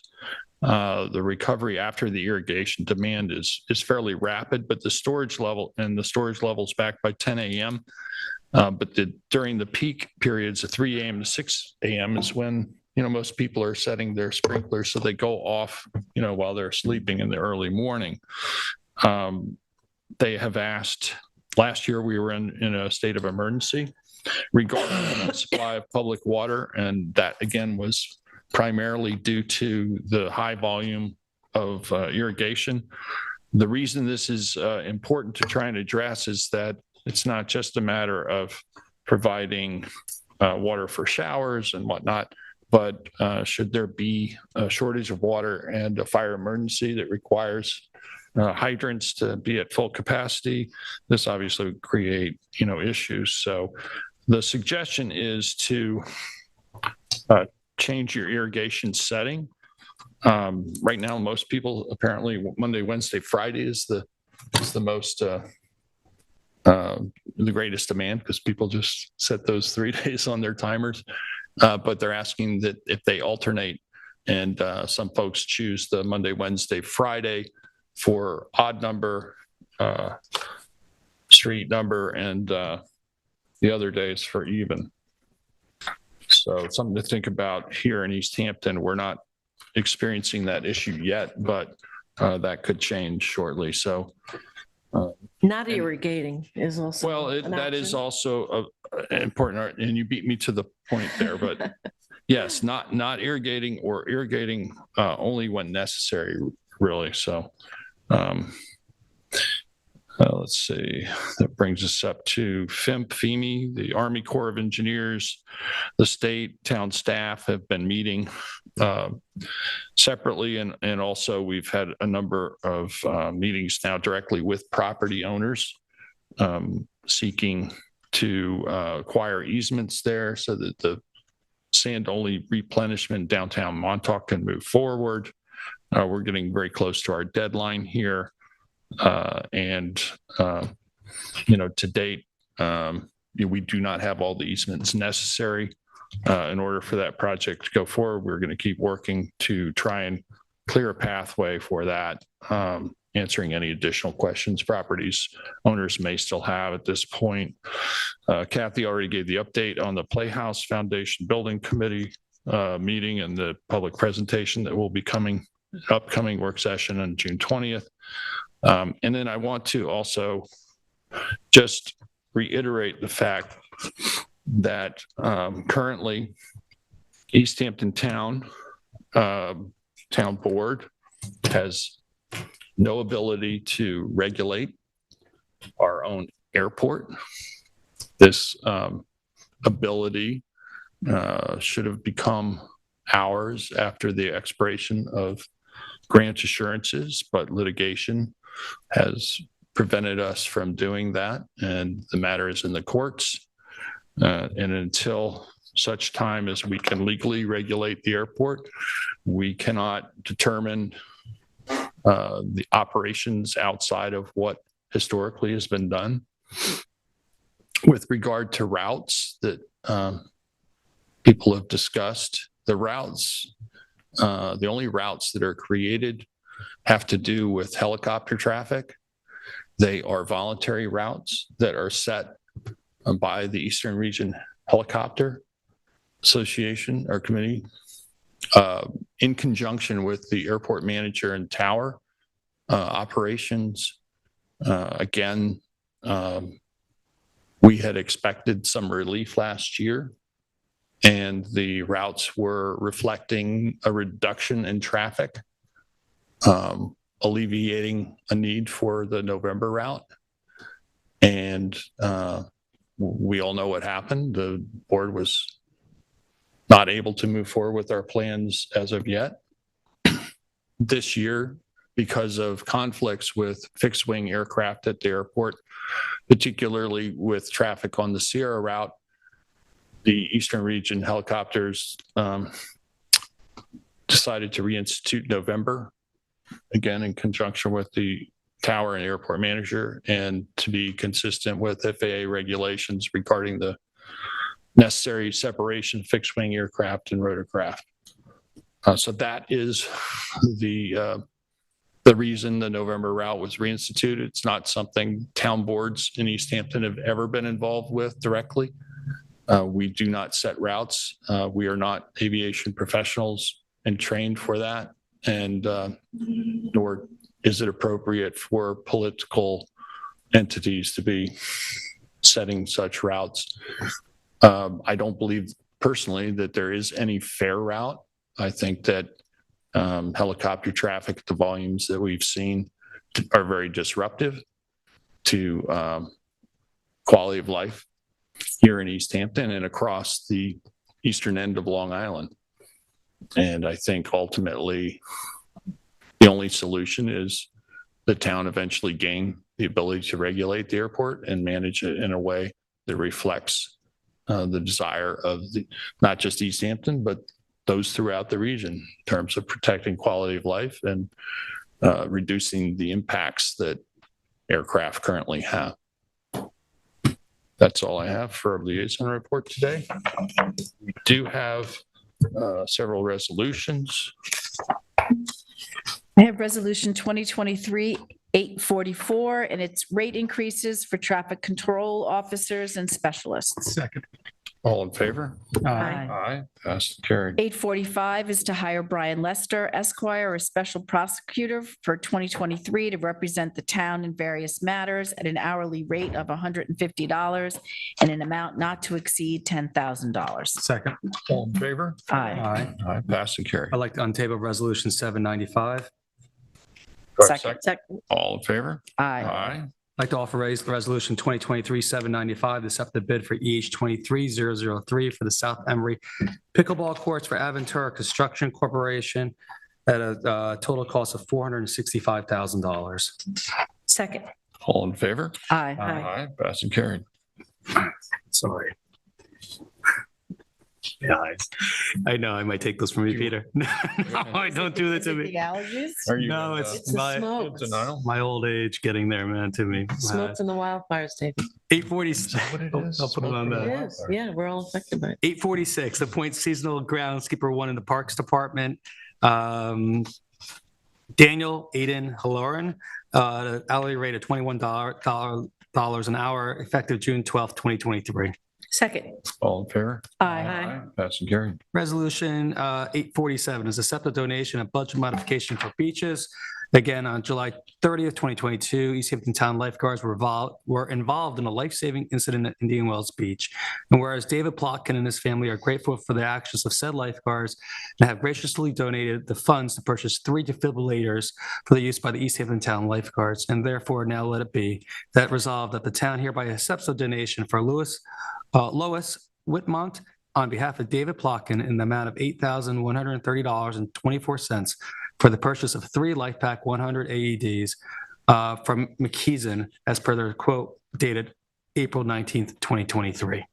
The recovery after the irrigation demand is fairly rapid, but the storage levels back by 10 a.m. But during the peak periods of 3 a.m. to 6 a.m. is when, most people are setting their sprinklers, so they go off, while they're sleeping in the early morning. They have asked, last year we were in a state of emergency regarding the supply of public water, and that again was primarily due to the high volume of irrigation. The reason this is important to try and address is that it's not just a matter of providing water for showers and whatnot, but should there be a shortage of water and a fire emergency that requires hydrants to be at full capacity, this obviously would create, issues. So the suggestion is to change your irrigation setting. Right now, most people apparently Monday, Wednesday, Friday is the most the greatest demand, because people just set those 3 days on their timers. But they're asking that if they alternate, and some folks choose the Monday, Wednesday, Friday for odd number, street number, and the other days for even. So something to think about here in East Hampton. We're not experiencing that issue yet, but that could change shortly. So not irrigating is also that is also important, and you beat me to the point there. But yes, not irrigating, or irrigating only when necessary, really. So let's see, that brings us up to FEME, the Army Corps of Engineers. The state town staff have been meeting separately, and also we've had a number of meetings now directly with property owners, seeking to acquire easements there so that the sand-only replenishment downtown Montauk can move forward. We're getting very close to our deadline here. To date, we do not have all the easements necessary in order for that project to go forward. We're going to keep working to try and clear a pathway for that. answering any additional questions properties owners may still have at this point. Kathy already gave the update on the Playhouse Foundation Building Committee meeting and the public presentation that will be upcoming work session on June 20th. And then I want to also just reiterate the fact that currently East Hampton Town Board has no ability to regulate our own airport. This ability should have become ours after the expiration of grant assurances, but litigation has prevented us from doing that, and the matter is in the courts. And until such time as we can legally regulate the airport, we cannot determine the operations outside of what historically has been done. With regard to routes that people have discussed, the only routes that are created have to do with helicopter traffic. They are voluntary routes that are set by the Eastern Region Helicopter Association or Committee in conjunction with the airport manager and tower operations. Again, we had expected some relief last year, and the routes were reflecting a reduction in traffic, alleviating a need for the November route. And we all know what happened. The board was not able to move forward with our plans as of yet. This year, because of conflicts with fixed wing aircraft at the airport, particularly with traffic on the Sierra route, the Eastern Region helicopters decided to reinstitute November, again, in conjunction with the tower and airport manager, and to be consistent with FAA regulations regarding the necessary separation of fixed wing aircraft and rotorcraft. So that is the reason the November route was reinstituted. It's not something town boards in East Hampton have ever been involved with directly. We do not set routes. We are not aviation professionals and trained for that. And nor is it appropriate for political entities to be setting such routes. I don't believe personally that there is any fair route. I think that helicopter traffic at the volumes that we've seen are very disruptive to quality of life here in East Hampton and across the eastern end of Long Island. And I think ultimately the only solution is the town eventually gain the ability to regulate the airport and manage it in a way that reflects the desire of not just East Hampton, but those throughout the region in terms of protecting quality of life and reducing the impacts that aircraft currently have. That's all I have for a liaison report today. We do have several resolutions. I have resolution 2023-844, and it's rate increases for traffic control officers and specialists. Second. All in favor? Aye. Aye. Passed and carried. 845 is to hire Brian Lester, Esquire, a special prosecutor for 2023 to represent the town in various matters at an hourly rate of $150 and an amount not to exceed $10,000. Second. All in favor? Aye. Aye. Passed and carried. I'd like to untable resolution 795. Do I have a Second. All in favor? Aye. Aye. I'd like to offer raise the resolution 2023-795 to accept the bid for EH23003 for the South Emory pickleball courts for Aventura Construction Corporation at a total cost of $465,000. Second. All in favor? Aye. Aye. Passed and carried. Sorry. Yeah, I know I might take those from you, Peter. No, don't do that to me. The allergies? Are you? No, It's it's the smoke. denial? my old age getting there, man, to me. Smoke from the wildfires, David. 846. What it is? I'll put it on It that. is. Yeah, we're all affected by it. 846, appoint seasonal groundskeeper one in the Parks Department. Daniel Aiden Halloran, hourly rate of $21 an hour, effective June 12th, 2023. Second. All in favor? Aye. Pass and carried. Resolution 847 is accept a donation of budget modification for beaches. Again, on July 30th, 2022, East Hampton Town lifeguards were involved in a life-saving incident at Indian Wells Beach. And whereas David Plotkin and his family are grateful for the actions of said lifeguards and have graciously donated the funds to purchase 3 defibrillators for the use by the East Hampton Town lifeguards, and therefore now let it be that resolved that the town hereby accepts a donation for Lois Whitmont on behalf of David Plotkin in the amount of $8,130.24 for the purchase of 3 LifePak 100 AEDs from McKeeson, as per their quote dated April 19th, 2023.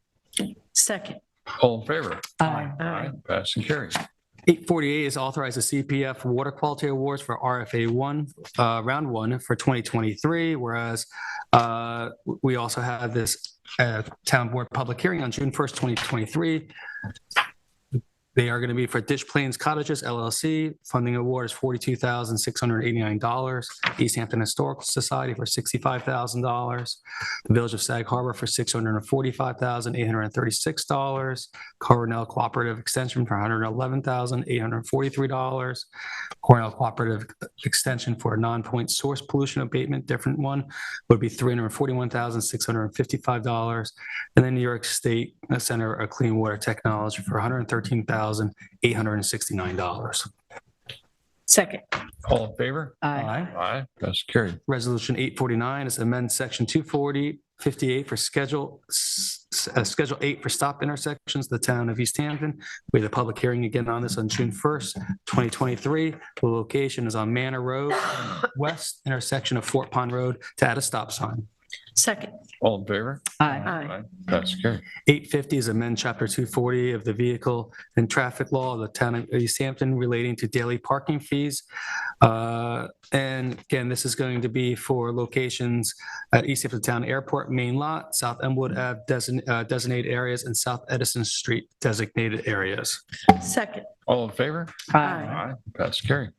Second. All in favor? Aye. Pass and carried. 848 is authorize the CPF Water Quality Awards for RFA 1, Round 1 for 2023, whereas we also have this Town Board public hearing on June 1st, 2023. They are going to be for Ditch Plains Cottages LLC. Funding award is $42,689. East Hampton Historical Society for $65,000. The Village of Sag Harbor for $645,836. Cornell Cooperative Extension for $111,843. Cornell Cooperative Extension for a non-point source pollution abatement, different one, would be $341,655. And then New York State Center of Clean Water Technology for $113,869. Second. All in favor? Aye. Aye. Pass and carried. Resolution 849 is amend section 24058 for Schedule 8 for stop intersections, the town of East Hampton. We had a public hearing again on this on June 1st, 2023. The location is on Manor Road, west intersection of Fort Pond Road, to add a stop sign. Second. All in favor? Aye. Pass and carried. 850 is amend Chapter 240 of the Vehicle and Traffic Law of the town of East Hampton relating to daily parking fees. And again, this is going to be for locations at East Hampton Town Airport Main Lot, South Elmwood Ave designated areas, and South Edison Street designated areas. Second. All in favor? Aye. Pass and carried.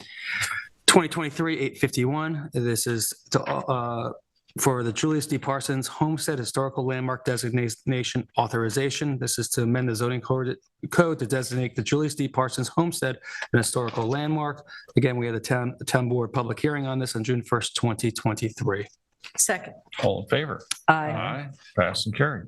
2023-851, this is to for the Julius D. Parsons Homestead Historical Landmark Designation Authorization. This is to amend the zoning code to designate the Julius D. Parsons Homestead an historical landmark. Again, we had a town board public hearing on this on June 1st, 2023. Second. All in favor? Aye. Pass and carried.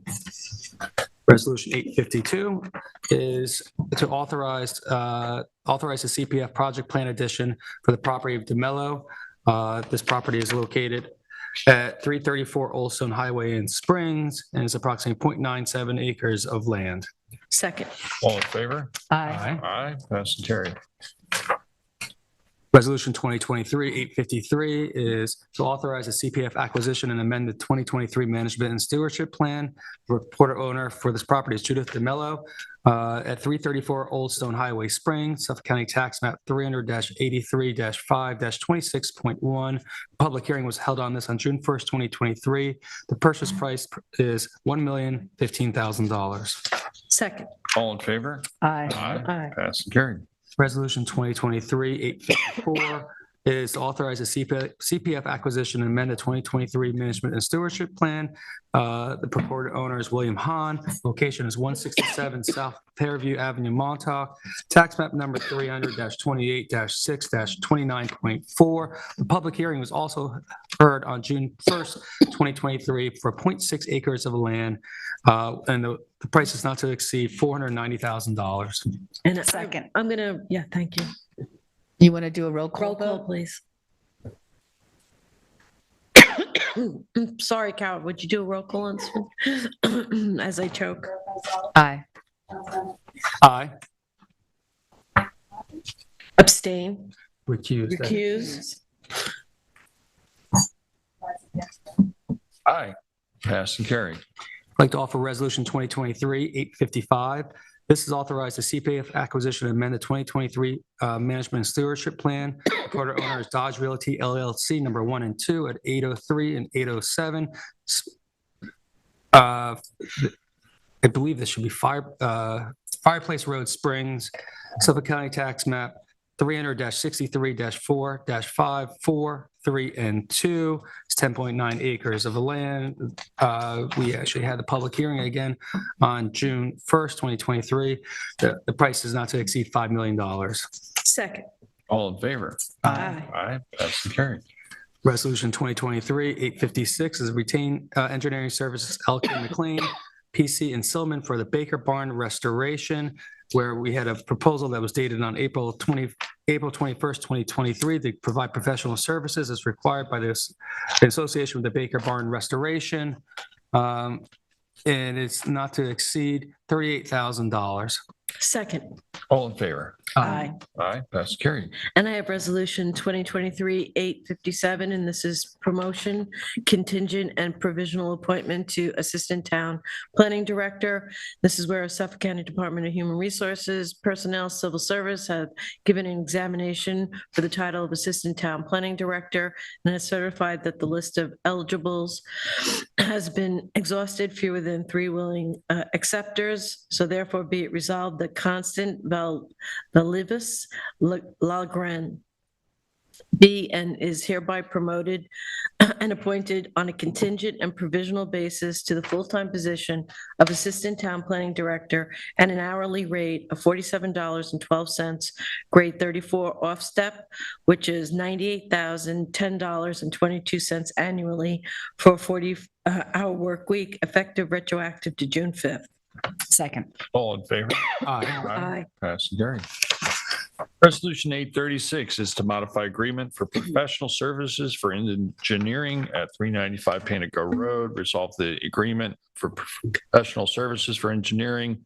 Resolution 852 is to authorize the CPF project plan addition for the property of DeMello. This property is located at 334 Old Stone Highway in Springs, and is approximately 0.97 acres of land. Second. All in favor? Aye. Aye. Pass and carried. Resolution 2023-853 is to authorize a CPF acquisition and amend the 2023 Management and Stewardship Plan. Reporter owner for this property is Judith DeMello at 334 Old Stone Highway, Springs, Suffolk County Tax Map 300-83-5-26.1. Public hearing was held on this on June 1st, 2023. The purchase price is $1,015,000. Second. All in favor? Aye. Aye. Pass and carried. Resolution 2023-854 is to authorize a CPF acquisition and amend the 2023 Management and Stewardship Plan. The purported owner is William Hahn. Location is 167 South Fairview Avenue, Montauk. Tax map number 300-28-6-29.4. The public hearing was also heard on June 1st, 2023 for 0.6 acres of land. And the price is not to exceed $490,000. And Second. I'm gonna, yeah, thank you. You want to do a roll call Roll call, vote? please. Sorry, Carol, would you do a roll call on this one? As I choke. Aye. Aye. Abstain. Recused. Recuse. Aye. Pass and carried. I'd like to offer Resolution 2023-855. This is authorized the CPF acquisition and amend the 2023 Management and Stewardship Plan. Reporter owner is Dodge Realty LLC, number 1 and 2 at 803 and 807. I believe this should be Fireplace Road, Springs, Suffolk County Tax Map 300-63-4-5, 4, 3, and 2. It's 10.9 acres of land. We actually had the public hearing again on June 1st, 2023. The price is not to exceed $5 million. Second. All in favor? Aye. Aye, passed and carried. Resolution 2023-856 is retain engineering services Elkin McLean, PC and Silman for the Baker Barn restoration, where we had a proposal that was dated on April 21st, 2023, to provide professional services as required by this association with the Baker Barn restoration. And it's not to exceed $38,000. Second. All in favor? Aye. Aye, passed and carried. And I have resolution 2023-857, and this is promotion, contingent and provisional appointment to Assistant Town Planning Director. This is where Suffolk County Department of Human Resources, Personnel, Civil Service have given an examination for the title of Assistant Town Planning Director and has certified that the list of eligibles has been exhausted, fewer than 3 willing acceptors. So therefore be it resolved that Constant Valivas Lagran be and is hereby promoted and appointed on a contingent and provisional basis to the full-time position of Assistant Town Planning Director at an hourly rate of $47.12, grade 34 off step, which is $98,010.22 annually for a 40-hour work week, effective retroactive to June 5th. Second. All in favor? Aye. Passed and carried. Resolution 836 is to modify agreement for professional services for engineering at 395 Panago Road. Resolve the agreement for professional services for engineering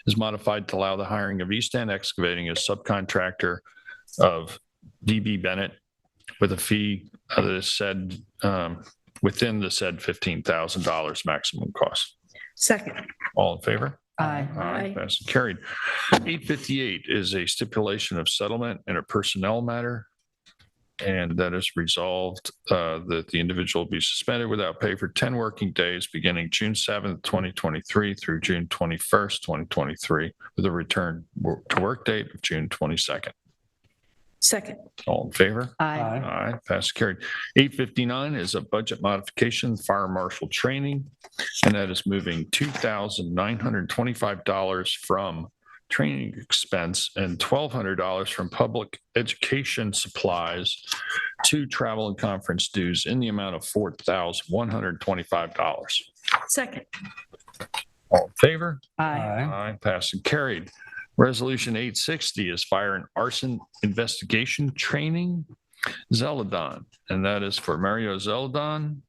is modified to allow the hiring of East End Excavating as subcontractor of DB Bennett with a fee of the said within the said $15,000 maximum cost. Second. All in favor? Aye. Aye, passed and carried. 858 is a stipulation of settlement in a personnel matter. And that is resolved that the individual will be suspended without pay for 10 working days beginning June 7th, 2023 through June 21st, 2023, with a return to work date of June 22nd. Second. All in favor? Aye. Aye, passed carried. 859 is a budget modification, fire marshal training, and that is moving $2,925 from training expense and $1,200 from public education supplies to travel and conference dues in the amount of $4,125. Second. All in favor? Aye. Aye, passed and carried. Resolution 860 is fire and arson investigation training, Zeladon, and that is for Mario Zeladon,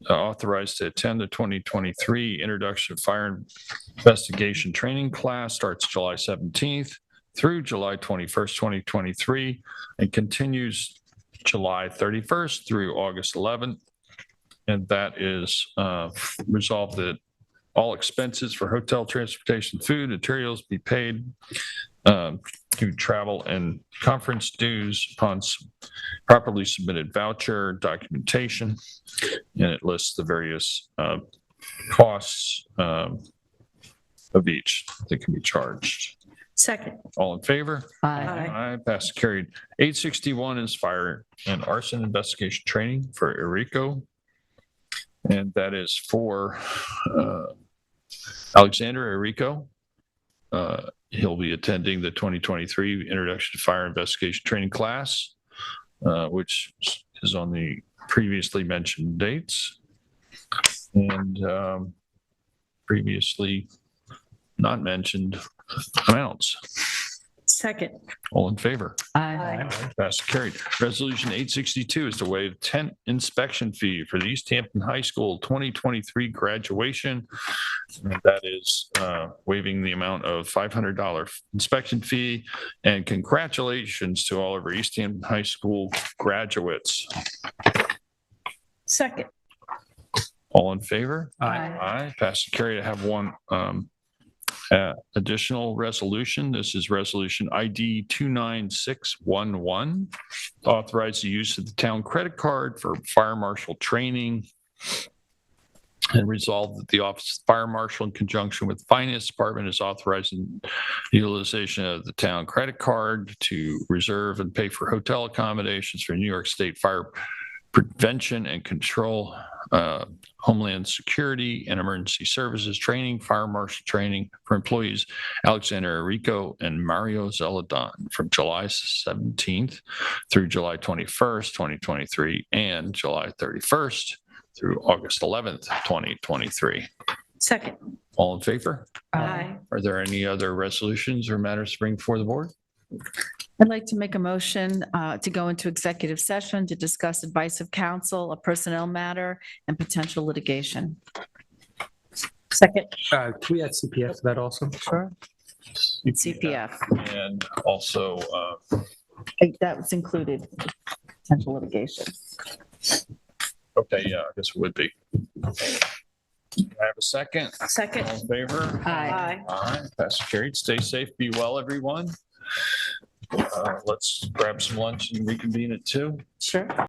authorized to attend the 2023 Introduction to Fire Investigation Training class, starts July 17th through July 21st, 2023, and continues July 31st through August 11th. And that is resolved that all expenses for hotel, transportation, food, materials be paid to travel and conference dues upon properly submitted voucher documentation. And it lists the various costs of each that can be charged. Second. All in favor? Aye. Aye, passed carried. 861 is fire and arson investigation training for Erico. And that is for Alexander Erico. He'll be attending the 2023 Introduction to Fire Investigation Training class, which is on the previously mentioned dates and previously not mentioned amounts. Second. All in favor? Aye. Passed carried. Resolution 862 is to waive tent inspection fee for the East Hampton High School 2023 graduation. And that is waiving the amount of $500 inspection fee. And congratulations to all of our East Hampton High School graduates. Second. All in favor? Aye. Aye. Passed carried. I have one additional resolution. This is resolution ID 29611. Authorize the use of the town credit card for fire marshal training. And resolved that the Office of Fire Marshal, in conjunction with the Finance Department, is authorizing utilization of the town credit card to reserve and pay for hotel accommodations for New York State Fire Prevention and Control, Homeland Security and Emergency Services Training, Fire Marshal Training for employees Alexander Rico and Mario Zeladon from July 17th through July 21st, 2023, and July 31st through August 11th, 2023. Second. All in favor? Aye. Are there any other resolutions or matters to bring before the board? I'd like to make a motion to go into executive session to discuss advice of counsel, a personnel matter, and potential litigation. Second. Can we add CPF to that also? Sure. CPF. And also, That was included, potential litigation. okay, yeah, I guess it would be. Can I have a second? Second. All in favor? Aye. Aye, pass carried. Stay safe, be well, everyone. Let's grab some lunch and reconvene at 2. Sure.